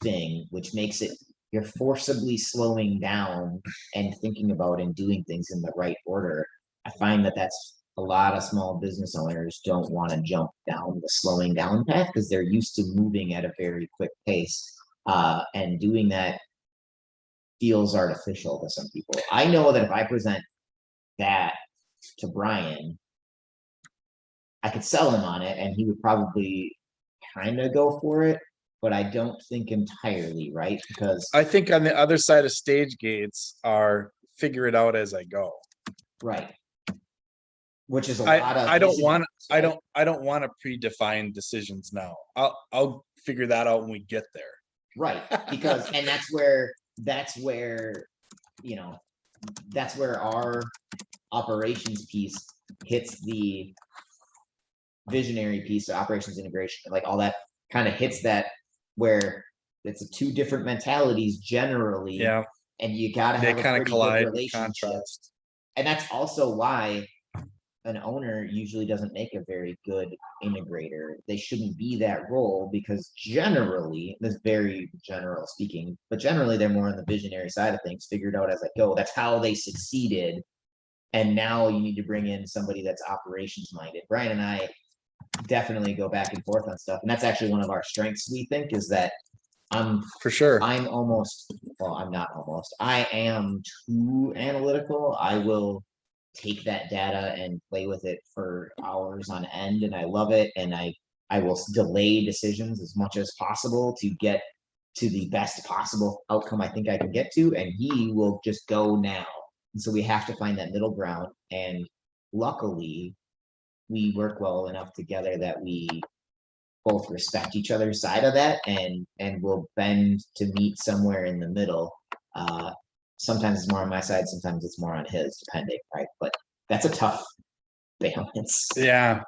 thing, which makes it you're forcibly slowing down and thinking about and doing things in the right order. I find that that's a lot of small business owners don't want to jump down the slowing down path because they're used to moving at a very quick pace. And doing that feels artificial to some people. I know that if I present that to Brian, I could sell him on it and he would probably kind of go for it, but I don't think entirely, right? Because I think on the other side of stage gates are figure it out as I go. right. Which is a lot of I don't decisions, want right? I don't want to predefine decisions now. I'll figure that out when we get there. Right, because and that's where you know that's where our operations piece hits the visionary piece, the operations integration, like all that kind of hits that where it's two different mentalities generally, Yeah, and you got to they have a kind of pretty good collide, relationship. contrast. And that's also why an owner usually doesn't make a very good integrator. They shouldn't be that role because generally, this is very general speaking, but generally they're more on the visionary side of things, figured out as I go. That's how they succeeded. And now you need to bring in somebody that's operations minded. Brian and I definitely go back and forth on stuff. And that's actually one of our strengths, we think, is that for sure. I'm almost, well, I'm not almost, I am too analytical. I will take that data and play with it for hours on end, and I love it. And I will delay decisions as much as possible to get to the best possible outcome I think I can get to. And he will just go now. And so we have to find that middle ground. And luckily, we work well enough together that we both respect each other's side of that, and will bend to meet somewhere in the middle. Sometimes it's more on my side, sometimes it's more on his, depending, right? But that's a tough balance. Yeah.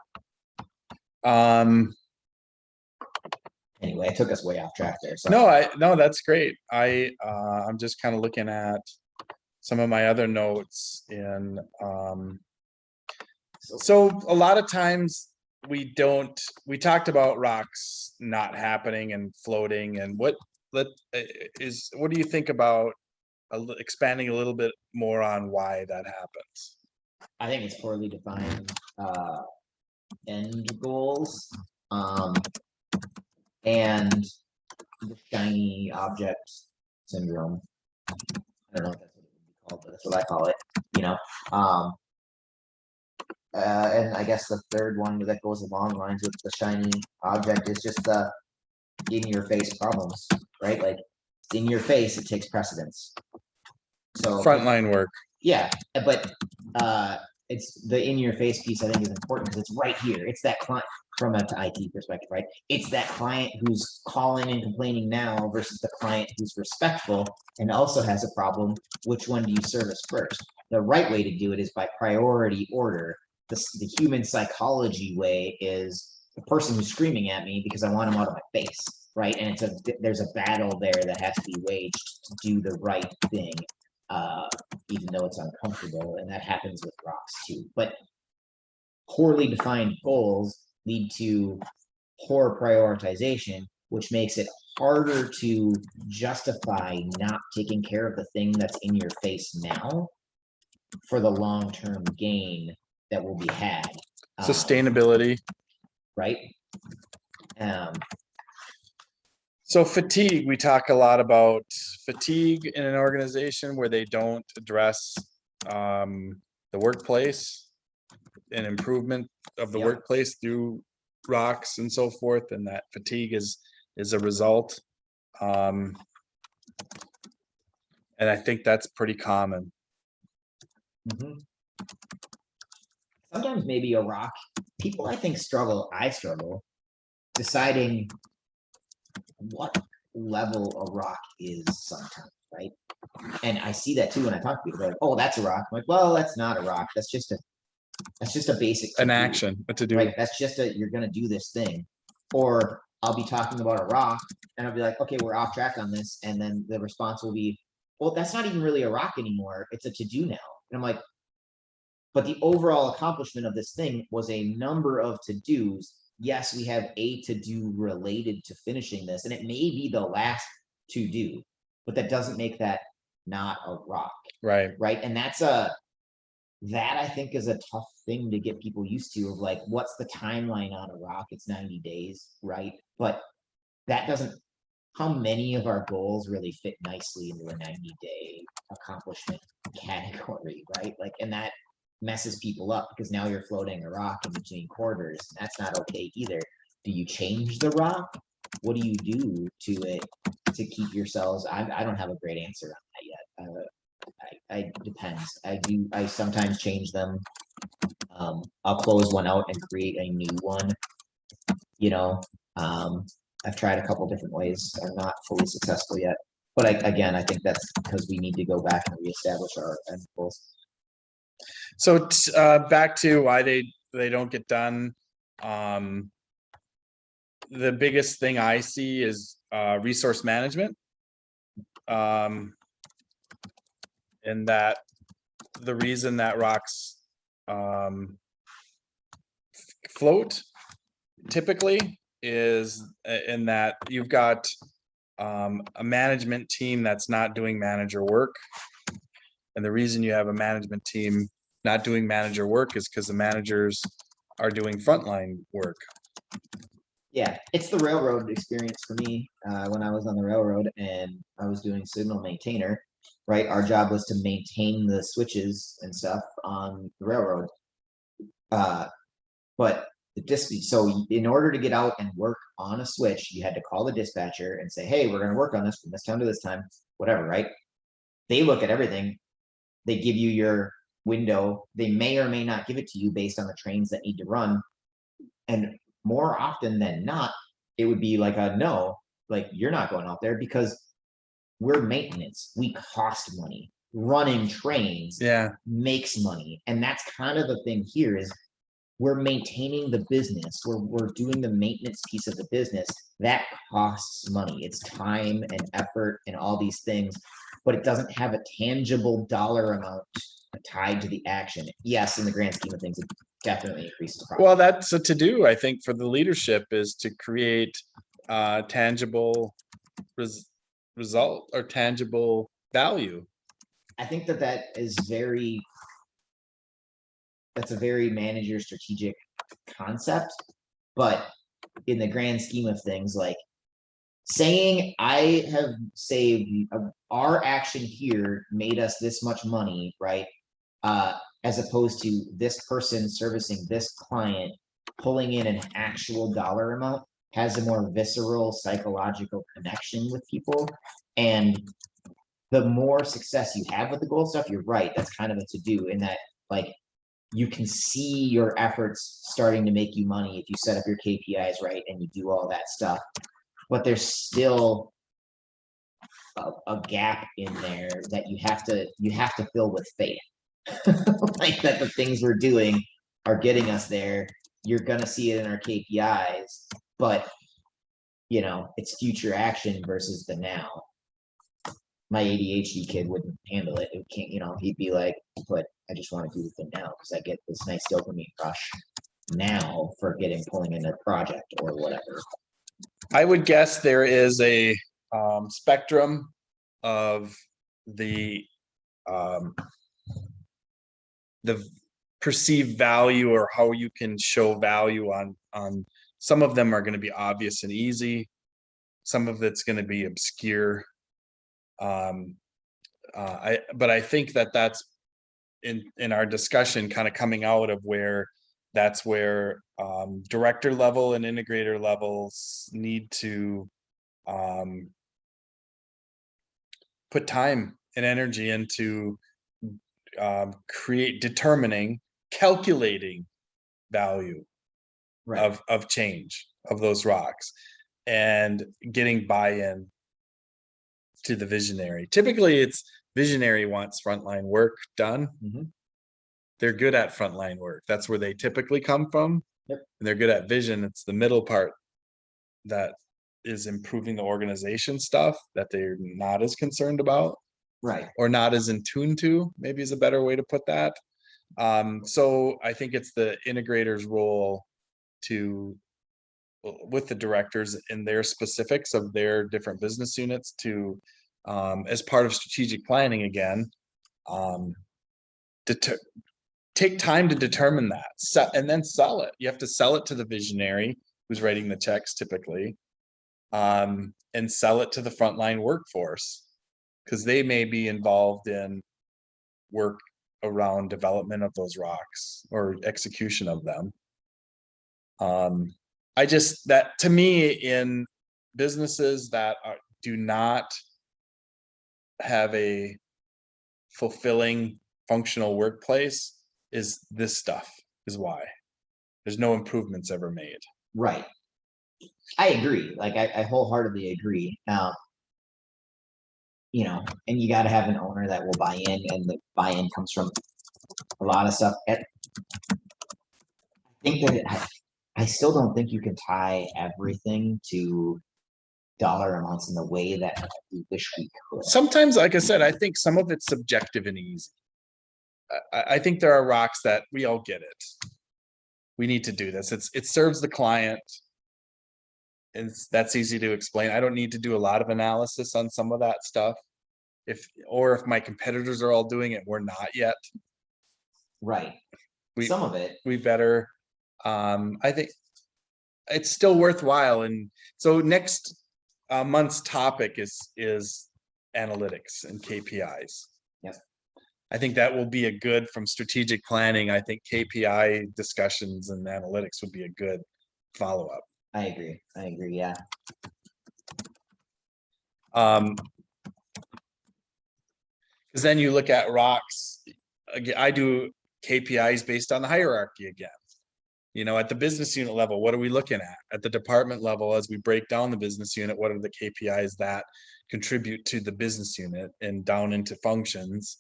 Anyway, it took us way off track there. So No, that's great. I'm just kind of looking at some of my other notes in, so a lot of times we talked about rocks not happening and floating, and what do you think about expanding a little bit more on why that happens? I think it's poorly defined end goals, and the shiny object syndrome. I don't know if that's what it would be called, but that's what I call it. You know, and I guess the third one that goes along lines with the shiny object is just the in your face problems, right? Like it's in your face, it takes precedence. So Frontline work. yeah, but it's the in your face piece I think is important because it's right here. It's that client from an IT perspective, right? It's that client who's calling and complaining now versus the client who's respectful and also has a problem. Which one do you service first? The right way to do it is by priority order. The human psychology way is the person who's screaming at me because I want them out of my face, right? And there's a battle there that has to be waged to do the right thing. Even though it's uncomfortable, and that happens with rocks too. But poorly defined goals lead to poor prioritization, which makes it harder to justify not taking care of the thing that's in your face now for the long-term gain that will be had. Sustainability. Right? So fatigue, we talk a lot about fatigue in an organization where they don't address the workplace and improvement of the workplace through rocks and so forth, and that fatigue is a result. And I think that's pretty common. Sometimes maybe a rock, people I think I struggle deciding what level a rock is sometimes, right? And I see that too when I talk to people. They're like, "Oh, that's a rock." I'm like, "Well, that's not a rock. That's just a basic An action, what to do. right? That's just you're gonna do this thing." Or I'll be talking about a rock, and I'll be like, "Okay, we're off track on this," and then the response will be, "Well, that's not even really a rock anymore. It's a to do now." And I'm like, "But the overall accomplishment of this thing was a number of to dos. Yes, we have a to do related to finishing this, and it may be the last to do, but that doesn't make that not a rock." Right. Right. And that I think is a tough thing to get people used to, of like, what's the timeline on a rock? It's 90 days, right? But that doesn't, how many of our goals really fit nicely into a 90-day accomplishment category, right? Like, and that messes people up because now you're floating a rock in between quarters. That's not okay either. Do you change the rock? What do you do to it to keep yourselves? I don't have a great answer on that yet. I depends. I sometimes change them. I'll close one out and create a new one. You know, I've tried a couple different ways. I'm not fully successful yet. But I think that's because we need to go back and reestablish our end goals. So back to why they don't get done. The biggest thing I see is resource management. And that the reason that rocks float typically is in that you've got a management team that's not doing manager work. And the reason you have a management team not doing manager work is because the managers are doing frontline work. Yeah, it's the railroad experience for me. When I was on the railroad and I was doing signal maintainer, right? Our job was to maintain the switches and stuff on the railroad. But the so in order to get out and work on a switch, you had to call the dispatcher and say, hey, we're gonna work on this from this time to this time, whatever, right? They look at everything, they give you your window, they may or may not give it to you based on the trains that need to run. And more often than not, it would be like a no, like you're not going out there because we're maintenance. We cost money. Running trains Yeah, makes money. And that's kind of the thing here is we're maintaining the business. We're doing the maintenance piece of the business. That costs money. It's time and effort and all these things, but it doesn't have a tangible dollar amount tied to the action. Yes, in the grand scheme of things, it definitely increases profit. well, that's a to-do, I think, for the leadership is to create tangible result or tangible value. I think that that's a very manager strategic concept, but in the grand scheme of things, like saying I have saved our action here made us this much money, right? As opposed to this person servicing this client pulling in an actual dollar amount has a more visceral psychological connection with people. And the more success you have with the goal stuff, you're right. That's kind of a to do in that, like, you can see your efforts starting to make you money if you set up your KPIs right and you do all that stuff. But there's still a gap in there that you have to fill with faith. Like that the things we're doing are getting us there. You're gonna see it in our KPIs, but you know, it's future action versus the now. My ADHD kid wouldn't handle it. It can't, you know, he'd be like, but I just want to do the thing now because I get this nice dopamine rush now for pulling in a project or whatever. I would guess there is a spectrum of the perceived value or how you can show value on some of them are going to be obvious and easy. Some of it's going to be obscure. But I think that's in our discussion kind of coming out of where that's where director level and integrator levels need to put time and energy into calculating value Right. of change of those rocks and getting buy-in to the visionary. Typically it's visionary wants frontline work done. Mhm. They're good at frontline work. That's where they typically come from. Yep. And they're good at vision. It's the middle part that is improving the organization stuff that they're not as concerned about. Right. Or not as in tune to, maybe is a better way to put that. So I think it's the integrator's role to, with the directors in their specifics of their different business units to, as part of strategic planning again, to take time to determine that, and then sell it. You have to sell it to the visionary who's writing the checks typically, and sell it to the frontline workforce because they may be involved in work around development of those rocks or execution of them. I just, that to me, in businesses that do not have a fulfilling functional workplace, is this stuff is why there's no improvements ever made. Right. I agree. Like I wholeheartedly agree. You know, and you got to have an owner that will buy in, and the buy-in comes from a lot of stuff. I think that I still don't think you can tie everything to dollar amounts in the way that we wish we could. Sometimes, like I said, I think some of it's subjective and easy. I think there are rocks that we all get it. We need to do this. It serves the client. And that's easy to explain. I don't need to do a lot of analysis on some of that stuff. If my competitors are all doing it, we're not yet. Right. We, Some of it. we better, I think it's still worthwhile. And so next month's topic is analytics and KPIs. Yep. I think that will be a good, from strategic planning, I think KPI discussions and analytics would be a good follow-up. I agree, yeah. Because then you look at rocks, again, I do KPIs based on the hierarchy again. You know, at the business unit level, what are we looking at? At the department level, as we break down the business unit, what are the KPIs that contribute to the business unit and down into functions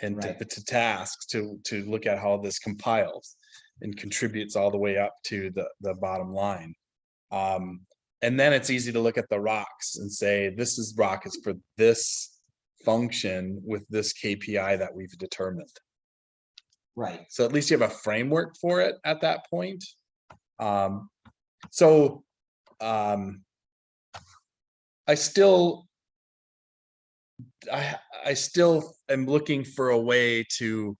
and Right. to tasks to look at how this compiles and contributes all the way up to the bottom line. And then it's easy to look at the rocks and say, this is rock is for this function with this KPI that we've determined. Right. So at least you have a framework for it at that point. I still am looking for a way to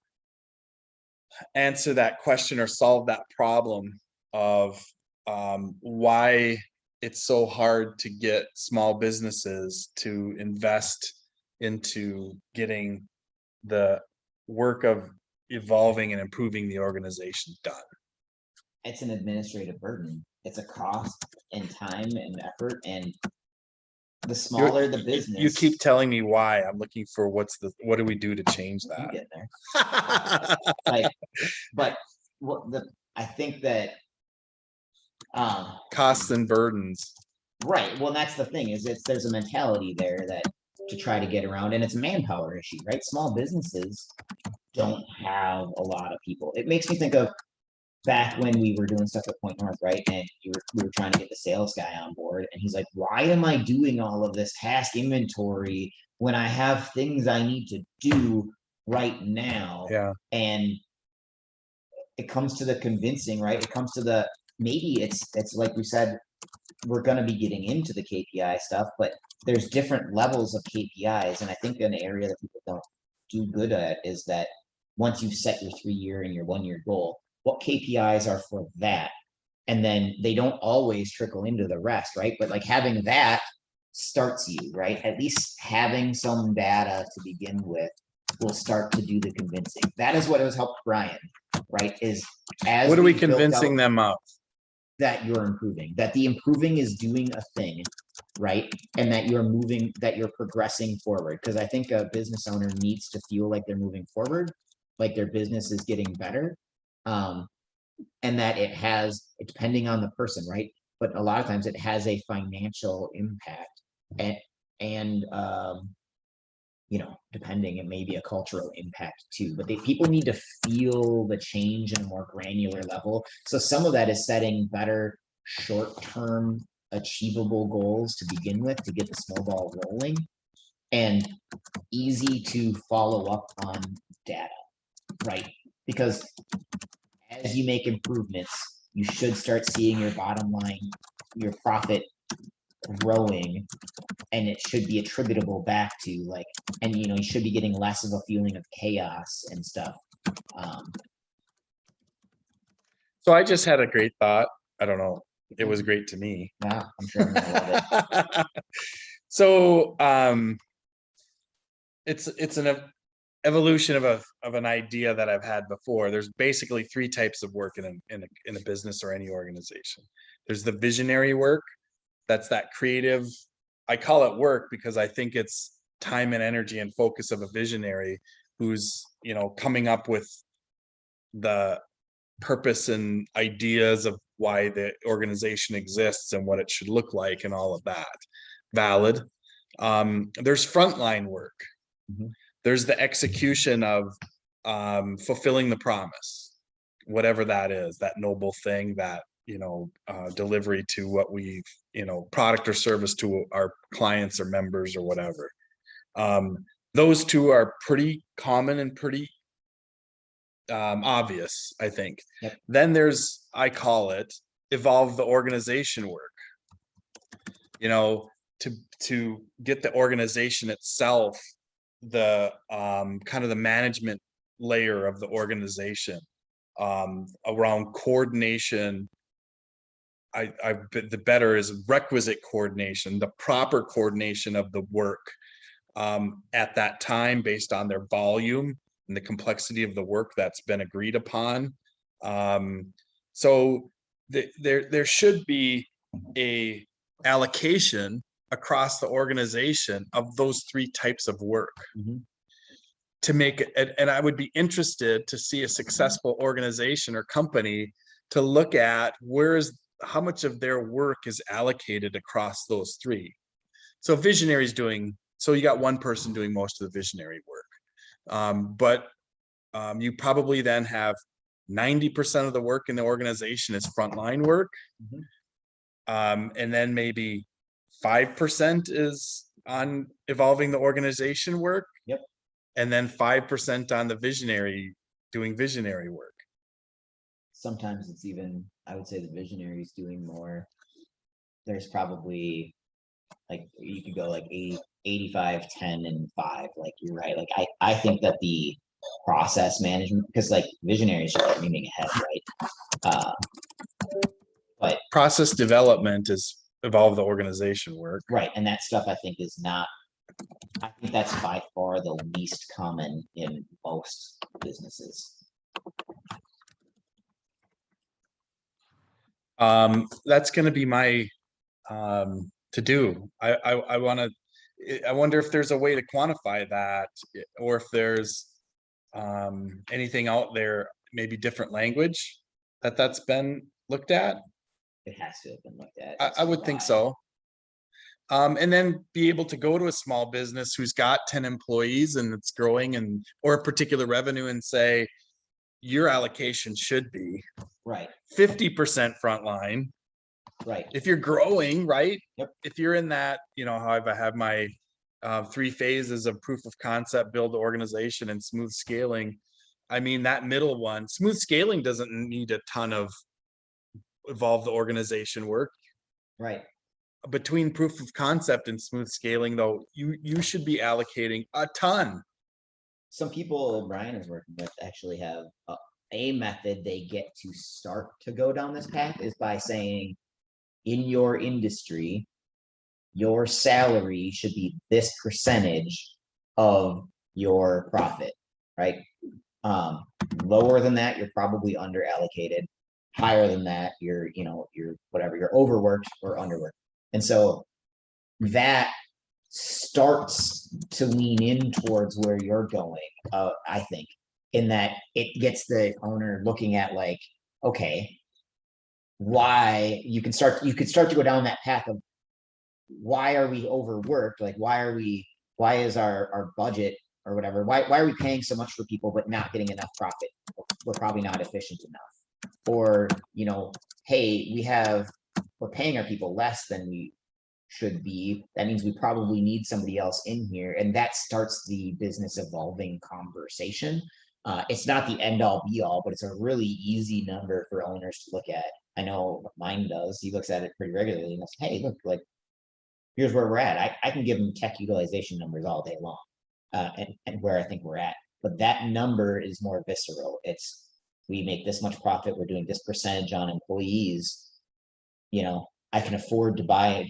answer that question or solve that problem of why it's so hard to get small businesses to invest into getting the work of evolving and improving the organization done. It's an administrative burden. It's a cost and time and effort, and the smaller the business. You keep telling me why. I'm looking for what do we do to change I'm that? getting there. But I think that costs and burdens. Right. Well, that's the thing, is there's a mentality there that to try to get around, and it's a manpower issue, right? Small businesses don't have a lot of people. It makes me think of back when we were doing stuff at Point North, right? And we were trying to get the sales guy on board, and he's like, why am I doing all of this task inventory when I have things I need to do right now? Yeah. And it comes to the convincing, right? It comes to the, maybe it's like we said, we're going to be getting into the KPI stuff, but there's different levels of KPIs. And I think an area that people don't do good at is that once you've set your 3-year and your 1-year goal, what KPIs are for that? And then they don't always trickle into the rest, right? But like having that starts you, right? At least having some data to begin with will start to do the convincing. That is what has helped Brian, right? Is as what are we convincing them of? That you're improving, that the improving is doing a thing, right? And that you're moving, that you're progressing forward. Because I think a business owner needs to feel like they're moving forward, like their business is getting better. And that it has, depending on the person, right? But a lot of times it has a financial impact, and you know, depending, it may be a cultural impact too. But people need to feel the change in a more granular level. So some of that is setting better short-term achievable goals to begin with, to get the snowball rolling, and easy to follow up on data, right? Because as you make improvements, you should start seeing your bottom line, your profit growing, and it should be attributable back to like, and you know, you should be getting less of a feeling of chaos and stuff. So I just had a great thought. I don't know. It was great to me. Yeah, I'm sure I'm gonna love it. So it's an evolution of an idea that I've had before. There's basically 3 types of work in a business or any organization. There's the visionary work. That's that creative. I call it work because I think it's time and energy and focus of a visionary who's, you know, coming up with the purpose and ideas of why the organization exists and what it should look like and all of that. Valid. There's frontline work. Mm-hmm. There's the execution of fulfilling the promise, whatever that is, that noble thing, that, you know, delivery to what we've, you know, product or service to our clients or members or whatever. Those 2 are pretty common and pretty obvious, I think. Yep. Then there's, I call it, evolve the organization work. You know, to get the organization itself, the kind of the management layer of the organization, around coordination the better is requisite coordination, the proper coordination of the work at that time based on their volume and the complexity of the work that's been agreed upon. So there should be a allocation across the organization of those 3 types of work to make it. And I would be interested to see a successful organization or company to look at how much of their work is allocated across those 3. So visionaries so you got one person doing most of the visionary work. But you probably then have 90% of the work in the organization is frontline work. And then maybe 5% is on evolving the organization work. Yep. And then 5% on the doing visionary work. Sometimes it's even, I would say the visionaries doing more. There's probably like, you could go like 85, 10 and 5. Like, you're right. Like, I think that the process management, because like visionaries are like moving ahead, right? But process development is evolve the organization work. Right. And that stuff I think I think that's by far the least common in most businesses. That's going to be my to do. I wonder if there's a way to quantify that, or if there's anything out there, maybe different language that's been looked at. It has to have been looked at. I would think so. And then be able to go to a small business who's got 10 employees and it's growing or a particular revenue and say, your allocation should be right 50% frontline. Right. If you're growing, right? Yep. If you're in that, how I have my 3 phases of proof of concept, build the organization, and smooth scaling. I mean, that middle one, smooth scaling doesn't need a ton of evolve the organization work. Right. Between proof of concept and smooth scaling, though, you should be allocating a ton. Some people Brian is working with actually have a method they get to start to go down this path is by saying, in your industry, your salary should be this percentage of your profit, right? Lower than that, you're probably under allocated. Higher than that, you're whatever, you're overworked or underworked. And so that starts to lean in towards where you're going, I think, in that it gets the owner looking at like, okay, why you could start to go down that path of why are we overworked? Like, why is our budget or whatever, why are we paying so much for people but not getting enough profit? We're probably not efficient enough. Or, hey, we're paying our people less than we should be. That means we probably need somebody else in here. And that starts the business evolving conversation. It's not the end all be all, but it's a really easy number for owners to look at. I know mine does. He looks at it pretty regularly and goes, hey, look, like, here's where we're at. I can give him tech utilization numbers all day long, and where I think we're at. But that number is more visceral. It's, we make this much profit, we're doing this percentage on employees. I can afford to buy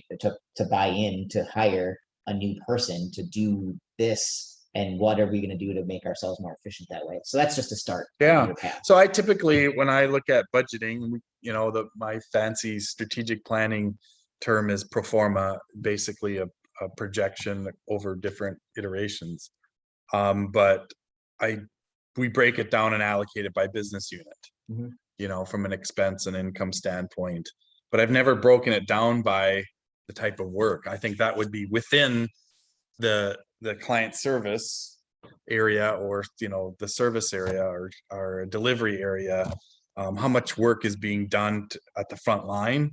in to hire a new person to do this, and what are we going to do to make ourselves more efficient that way? So that's just a start. Yeah. So I typically, when I look at budgeting, my fancy strategic planning term is pro forma, basically a projection over different iterations. But we break it down and allocate it by business unit, from an expense and income standpoint. But I've never broken it down by the type of work. I think that would be within the client service area, or the service area, or delivery area. How much work is being done at the front line,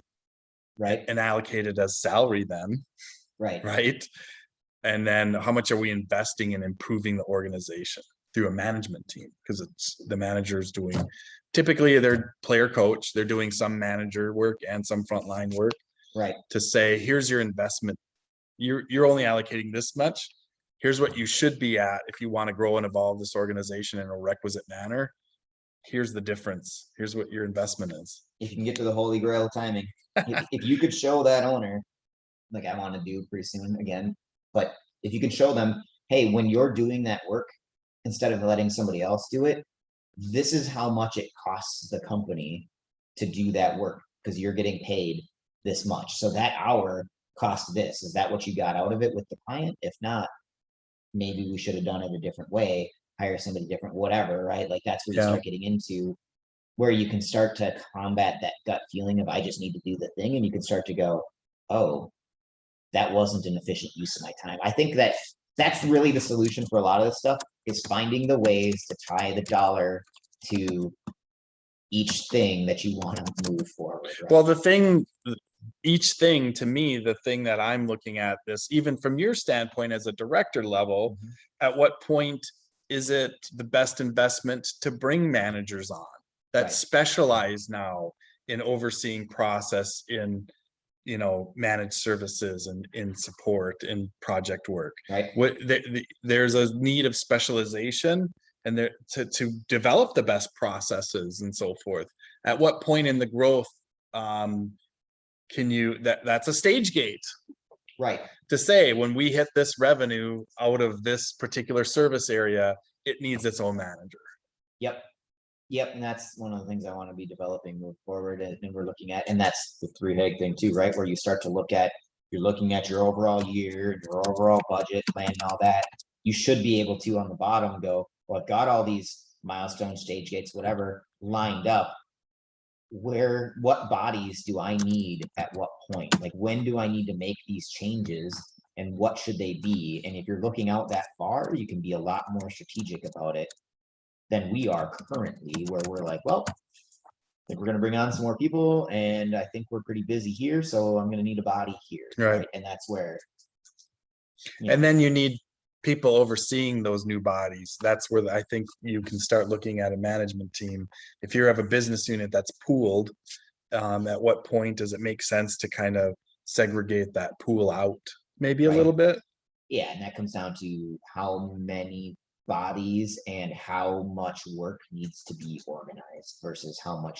right, and allocated as salary then, right, and then how much are we investing in improving the organization through a management team, because it's the managers doing, typically they're player coach, they're doing some manager work and some frontline work, right, to say, here's your investment, you're only allocating this much, here's what you should be at if you want to grow and evolve this organization in a requisite manner. here's the difference. Here's what your investment is. If you can get to the holy grail of timing, if you could show that owner, like I want to do pretty soon again, but if you can show them, hey, when you're doing that work, instead of letting somebody else do it, this is how much it costs the company to do that work, because you're getting paid this much. So that hour cost this. Is that what you got out of it with the client? If not, maybe we should have done it a different way, hire somebody different, whatever, right? Like that's where you Yeah. start getting into where you can start to combat that gut feeling of I just need to do the thing, and you can start to go, oh, that wasn't an efficient use of my time. I think that that's really the solution for a lot of this stuff, is finding the ways to tie the dollar to each thing that you want to move forward. Right? Well, each thing to me, the thing that I'm looking at this, even from your standpoint as a director level, at what point is it the best investment to bring managers on that Right. specialize now in overseeing process in, managed services and in support and project work? Right. There's a need of specialization and there to develop the best processes and so forth. At what point in the growth can you, that's a stage gate Right. to say, when we hit this revenue out of this particular service area, it needs its own manager. Yep. Yep. And that's one of the things I want to be developing move forward. And we're looking at, and that's the 3-HEG thing too, right? Where you start to look at, you're looking at your overall year, your overall budget plan and all that. You should be able to on the bottom go, well, I've got all these milestones, stage gates, whatever lined up. What bodies do I need at what point? Like, when do I need to make these changes and what should they be? And if you're looking out that far, you can be a lot more strategic about it than we are currently, where we're like, well, I think we're going to bring on some more people and I think we're pretty busy here, so I'm going to need a body here. Right. And that's where, and then you need people overseeing those new bodies. That's where I think you can start looking at a management team. If you have a business unit that's pooled, at what point does it make sense to kind of segregate that pool out maybe a Right. little bit? Yeah, and that comes down to how many bodies and how much work needs to be organized versus how much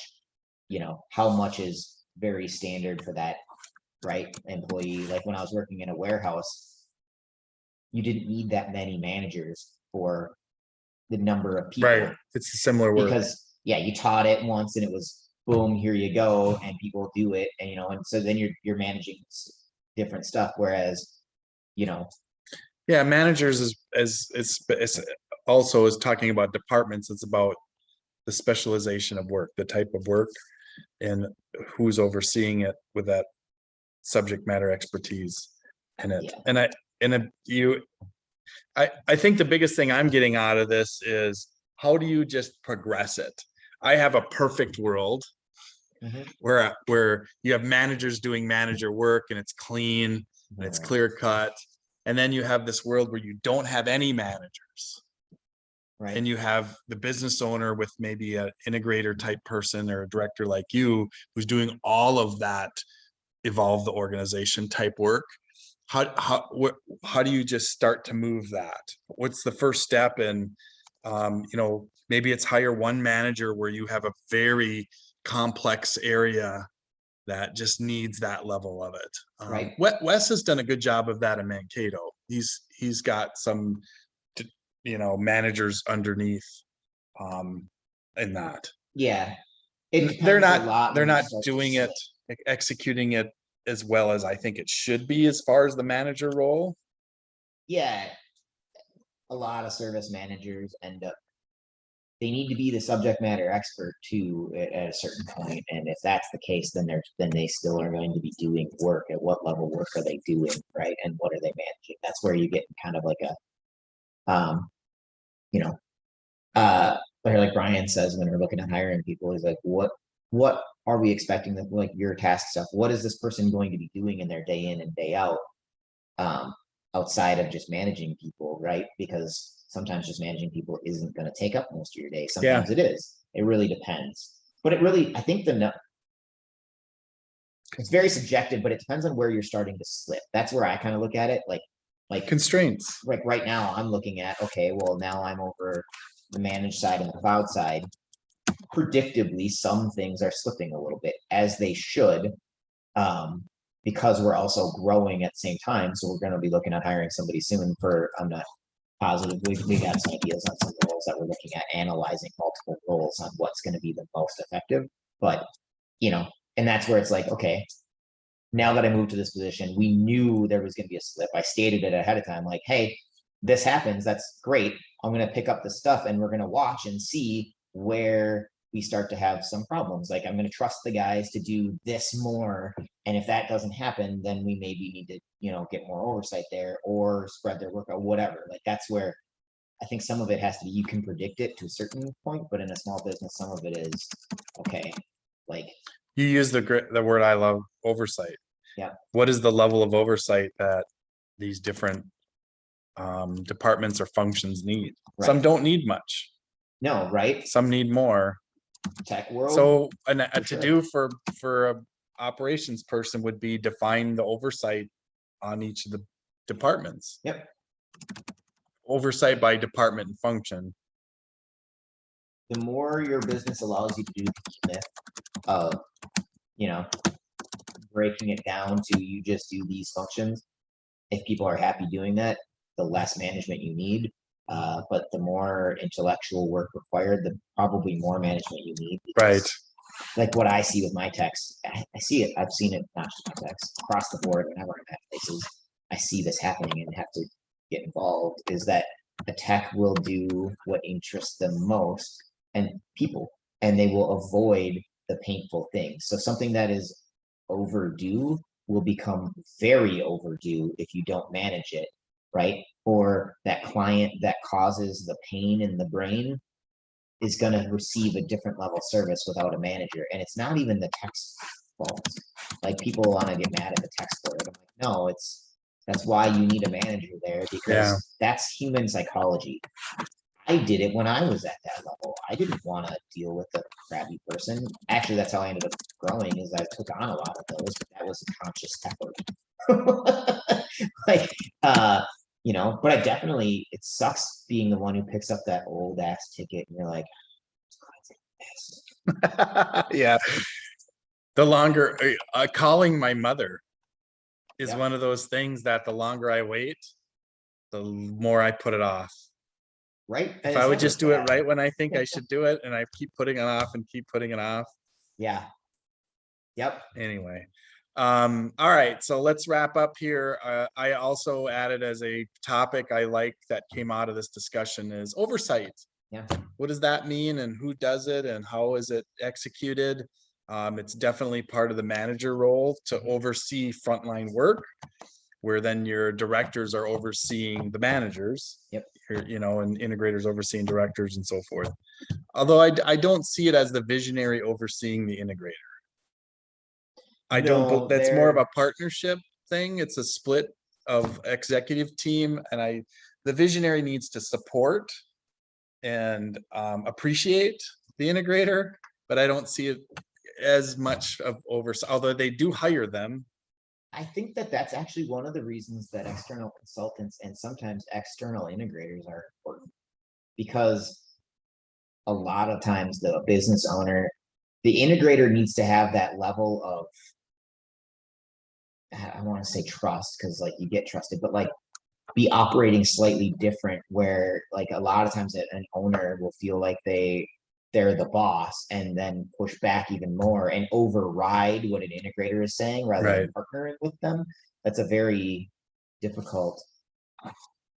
is very standard for that, right, employee. Like when I was working in a warehouse, you didn't need that many managers for the number of people. Right. It's a similar work. Because you taught it once and it was boom, here you go, and people do it, and and so then you're managing different stuff. Whereas, yeah, managers is also is talking about departments. It's about the specialization of work, the type of work, and who's overseeing it with that subject matter expertise in it. Yeah. I think the biggest thing I'm getting out of this is, how do you just progress it? I have a perfect world where you have managers doing manager work and it's clean and it's clear cut. And then you have this world where you don't have any managers. Right. And you have the business owner with maybe an integrator type person or a director like you, who's doing all of that evolve the organization type work. How do you just start to move that? What's the first step? And maybe it's hire one manager where you have a very complex area that just needs that level of it. Right. Wes has done a good job of that in Mankato. He's got some managers underneath in that. Yeah. They're not doing it, executing it as well as I think it should be as far as the manager role. Yeah. A lot of service managers they need to be the subject matter expert too at a certain point. And if that's the case, then they still are going to be doing work. At what level work are they doing, right? And what are they managing? That's where you get kind of like a like Brian says, when we're looking at hiring people, is like, what are we expecting that, like, your task stuff? What is this person going to be doing in their day in and day out, outside of just managing people, right? Because sometimes just managing people isn't going to take up most of your day. Sometimes it is. It really depends. But I think it's very subjective, but it depends on where you're starting to slip. That's where I kind of look at it, like constraints. Like right now I'm looking at, okay, well, now I'm over the managed side and the cloud side. predictably, some things are slipping a little bit, as they should. Because we're also growing at the same time, so we're gonna be looking at hiring somebody soon for, I'm not positive, we got some ideas on some roles that we're looking at, analyzing multiple roles on what's gonna be the most effective. But, you know, and that's where it's like, okay, now that I moved to this position, we knew there was gonna be a slip. I stated it ahead of time, like, hey, this happens, that's great. I'm gonna pick up the stuff and we're gonna watch and see where we start to have some problems. Like, I'm gonna trust the guys to do this more. And if that doesn't happen, then we maybe need to, you know, get more oversight there or spread their work or whatever. Like, that's where I think some of it has to be, you can predict it to a certain point, but in a small business, some of it is, okay, like, You use the word I love, oversight. yeah. What is the level of oversight that these different departments or functions need? Some Right. don't need much. No, right? Some need more. Tech world. So a for to sure. do for a operations person would be define the oversight on each of the departments. Yep. Oversight by department and function. The more your business allows you to do the Smith of, you know, breaking it down to you just do these functions. If people are happy doing that, the less management you need. But the more intellectual work required, the probably more management you need. Right. Like what I see with my techs, I see it. I've seen it, not just my techs, across the board. Whenever I'm at places, I see this happening and have to get involved. Is that a tech will do what interests them most and people, and they will avoid the painful things. So something that is overdue will become very overdue if you don't manage it, right? Or that client that causes the pain in the brain is going to receive a different level of service without a manager. And it's not even the tech's fault. Like, people want to get mad at the tech for it. I'm like, no, that's why you need a manager there, because that's human psychology. I did it when I was at that level. I didn't want to deal with a crappy person. Actually, that's how I ended up growing, is I took on a lot of those, but that was a conscious effort. Like, you know, but I definitely, it sucks being the one who picks up that old ass ticket and you're like, Yeah. The longer calling my mother is Yeah. one of those things that the longer I wait, the more I put it off. right? And If it's I would never just do it bad. right when I think I should do it, and I keep putting it off and keep putting it off. Yeah. Yep. Anyway, all right, so let's wrap up here. I also added as a topic I like that came out of this discussion is oversight. Yeah. What does that mean, and who does it, and how is it executed? It's definitely part of the manager role to oversee frontline work, where then your directors are overseeing the managers. Yep. You know, and integrators overseeing directors and so forth. Although I don't see it as the visionary overseeing the integrator. I don't, No, that's more of they're- a partnership thing. It's a split of executive team, and the visionary needs to support and appreciate the integrator, but I don't see it as much of oversight, although they do hire them. I think that that's actually one of the reasons that external consultants and sometimes external integrators are important, because a lot of times the business owner, the integrator needs to have that level of, I want to say trust, because like you get trusted, but like be operating slightly different, where like a lot of times an owner will feel like they're the boss and then push back even more and override what an integrator is saying rather than partnering with them. That's a very difficult,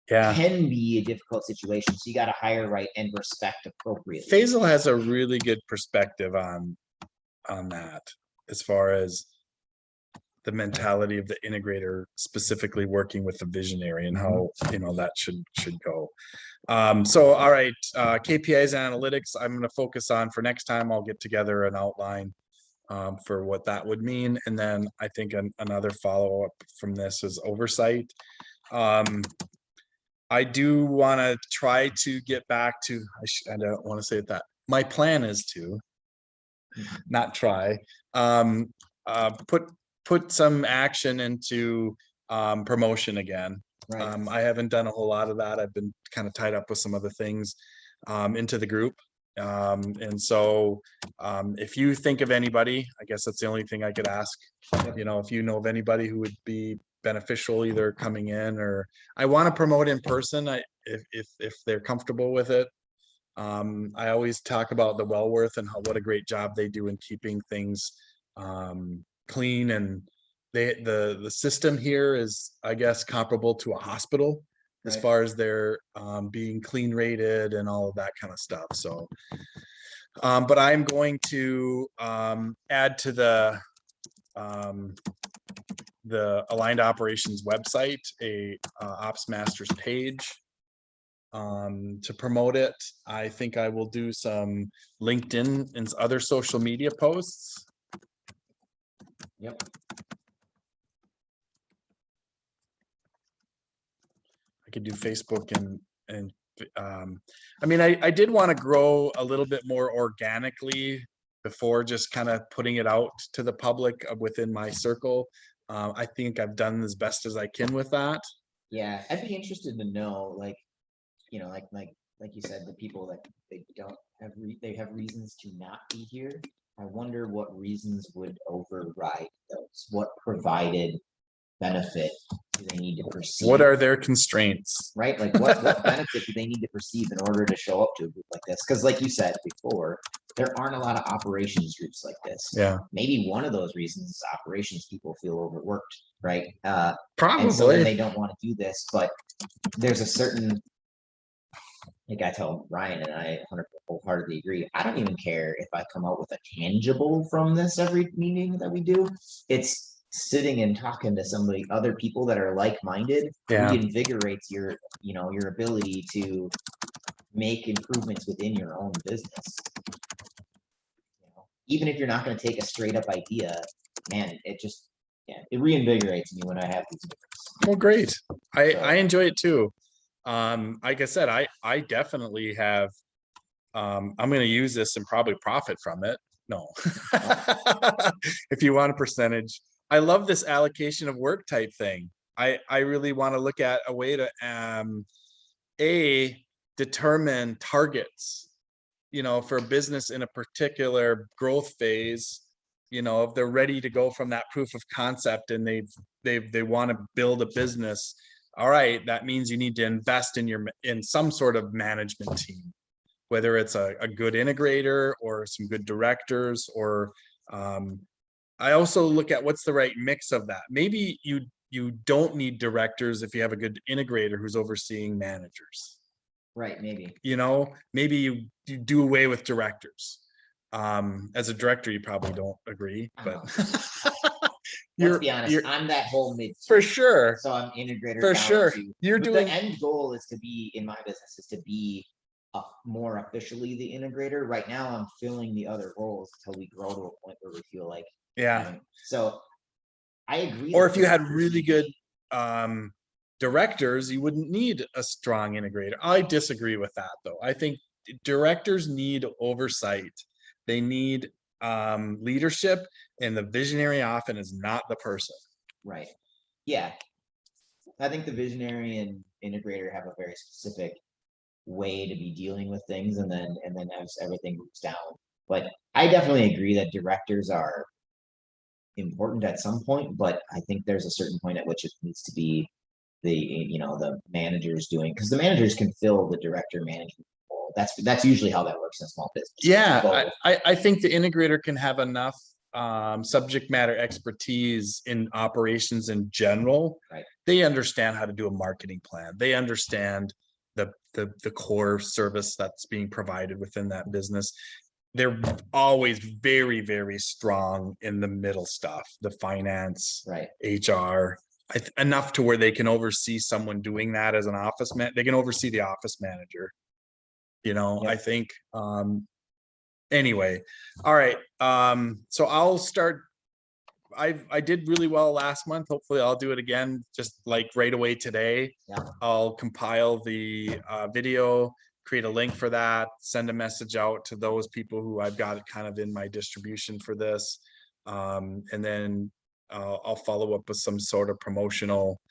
can be a difficult situation. So you got to hire right and respect appropriately. Faisal has a really good perspective on that, as far as the mentality of the integrator specifically working with the visionary and how, you know, that should go. So, all right, KPIs and analytics, I'm going to focus on for next time. I'll get together an outline for what that would mean. And then I think another follow-up from this is oversight. I do want to try to get back to, I don't want to say that. My plan is to not try, put some action into promotion again. Right. I haven't done a whole lot of that. I've been kind of tied up with some other things into the group. And so if you think of anybody, I guess that's the only thing I could ask, you know, if you know of anybody who would be beneficial either coming in, or I want to promote in person, if they're comfortable with it. I always talk about the Wellworth and what a great job they do in keeping things clean, and the system here is, I guess, comparable to a hospital as Right. far as their being clean rated and all of that kind of stuff. So but I'm going to add to the Aligned Operations website a Ops Masters page to promote it. I think I will do some LinkedIn and other social media posts. Yep. I could do Facebook and I mean, I did want to grow a little bit more organically before just kind of putting it out to the public within my circle. I think I've done as best as I can with that. Yeah, I'd be interested to know, like, you know, like you said, the people that they don't have, they have reasons to not be here. I wonder what reasons would override those. What provided benefit do they need to perceive? What are their constraints? Right? Like what benefit do they need to perceive in order to show up to a group like this? Because like you said before, there aren't a lot of operations groups like this. Yeah, Maybe one of those reasons is operations people feel overworked, right? And so probably. then they don't want to do this, but there's a certain, like I tell Ryan and I wholeheartedly agree. I don't even care if I come out with a tangible from this every meeting that we do. It's sitting and talking to somebody, other people that are like-minded, Yeah. reinvigorates your, you know, your ability to make improvements within your own business. You know, even if you're not going to take a straight up idea, man, it just, yeah, it reinvigorates me when I have these meetings. Well, great. I enjoy it too. Like I said, I definitely have, I'm going to use this and probably profit from it. No, if you want a percentage, I love this allocation of work type thing. I really want to look at a way to, determine targets, you know, for a business in a particular growth phase. You know, if they're ready to go from that proof of concept and they want to build a business, all right, that means you need to invest in some sort of management team, whether it's a good integrator or some good directors, or I also look at what's the right mix of that. Maybe you don't need directors if you have a good integrator who's overseeing managers. Right, maybe. You know, maybe you do away with directors. As a director, you probably don't agree, but let's be honest, I'm that whole mid for sure. So I'm integrator For down sure. to, You're but doing the end goal is to be in my business is to be more officially the integrator. Right now I'm filling the other roles until we grow to a point where we feel like, yeah. So I agree. Or if you had really good directors, you wouldn't need a strong integrator. I disagree with that though. I think directors need oversight. They need leadership, and the visionary often is not the person. Right. Yeah. I think the visionary and integrator have a very specific way to be dealing with things, and then as everything moves down. But I definitely agree that directors are important at some point, but I think there's a certain point at which it needs to be the, you know, the managers doing, because the managers can fill the director management role. That's usually how that works in a small business. Yeah, I think the integrator can have enough subject matter expertise in operations in general. Right. They understand how to do a marketing plan. They understand the core service that's being provided within that business. They're always very, very strong in the middle stuff, the finance, right, HR, enough to where they can oversee someone doing that as an office man. They can oversee the office manager. You know, Yep. I think anyway. All right. So I'll start. I did really well last month. Hopefully I'll do it again, just like right away today. Yeah. I'll compile the video, create a link for that, send a message out to those people who I've got kind of in my distribution for this. And then I'll follow up with some sort of promotional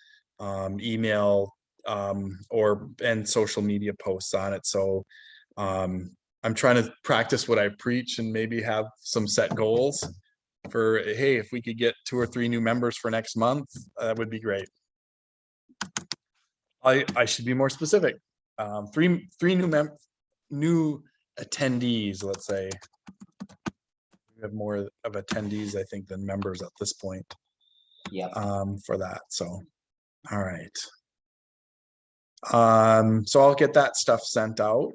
email and social media posts on it. So I'm trying to practice what I preach and maybe have some set goals for, hey, if we could get 2 or 3 new members for next month, that would be great. I should be more specific. Three new attendees, let's say. We have more of attendees, I think, than members at this point. Yeah. For that. So, all right. So I'll get that stuff sent out,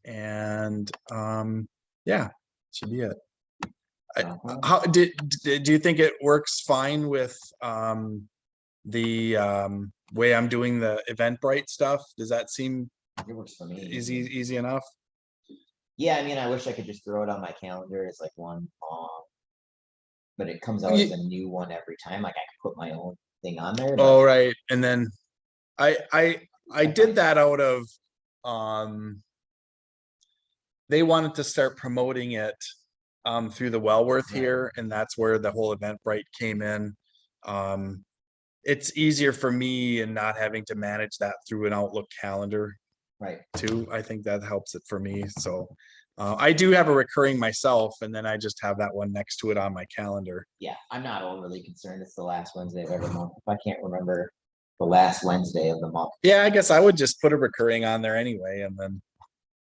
and yeah, should be it. How do you think it works fine with the way I'm doing the Eventbrite stuff? Does that seem It works for me. easy enough? Yeah, I mean, I wish I could just throw it on my calendar as like one, but it comes out as a new one every time. Like I could put my own thing on there. Oh, right. And then I did that out of they wanted to start promoting it through the Wellworth here, and that's where the whole Eventbrite came in. It's easier for me and not having to manage that through an Outlook calendar. Right. Too. I think that helps it for me. So I do have a recurring myself, and then I just have that one next to it on my calendar. Yeah, I'm not overly concerned. It's the last Wednesday of every month. If I can't remember the last Wednesday of the month. Yeah, I guess I would just put a recurring on there anyway, and then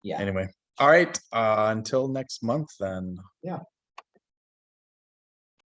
yeah. Anyway, all right. Until next month, then. Yeah.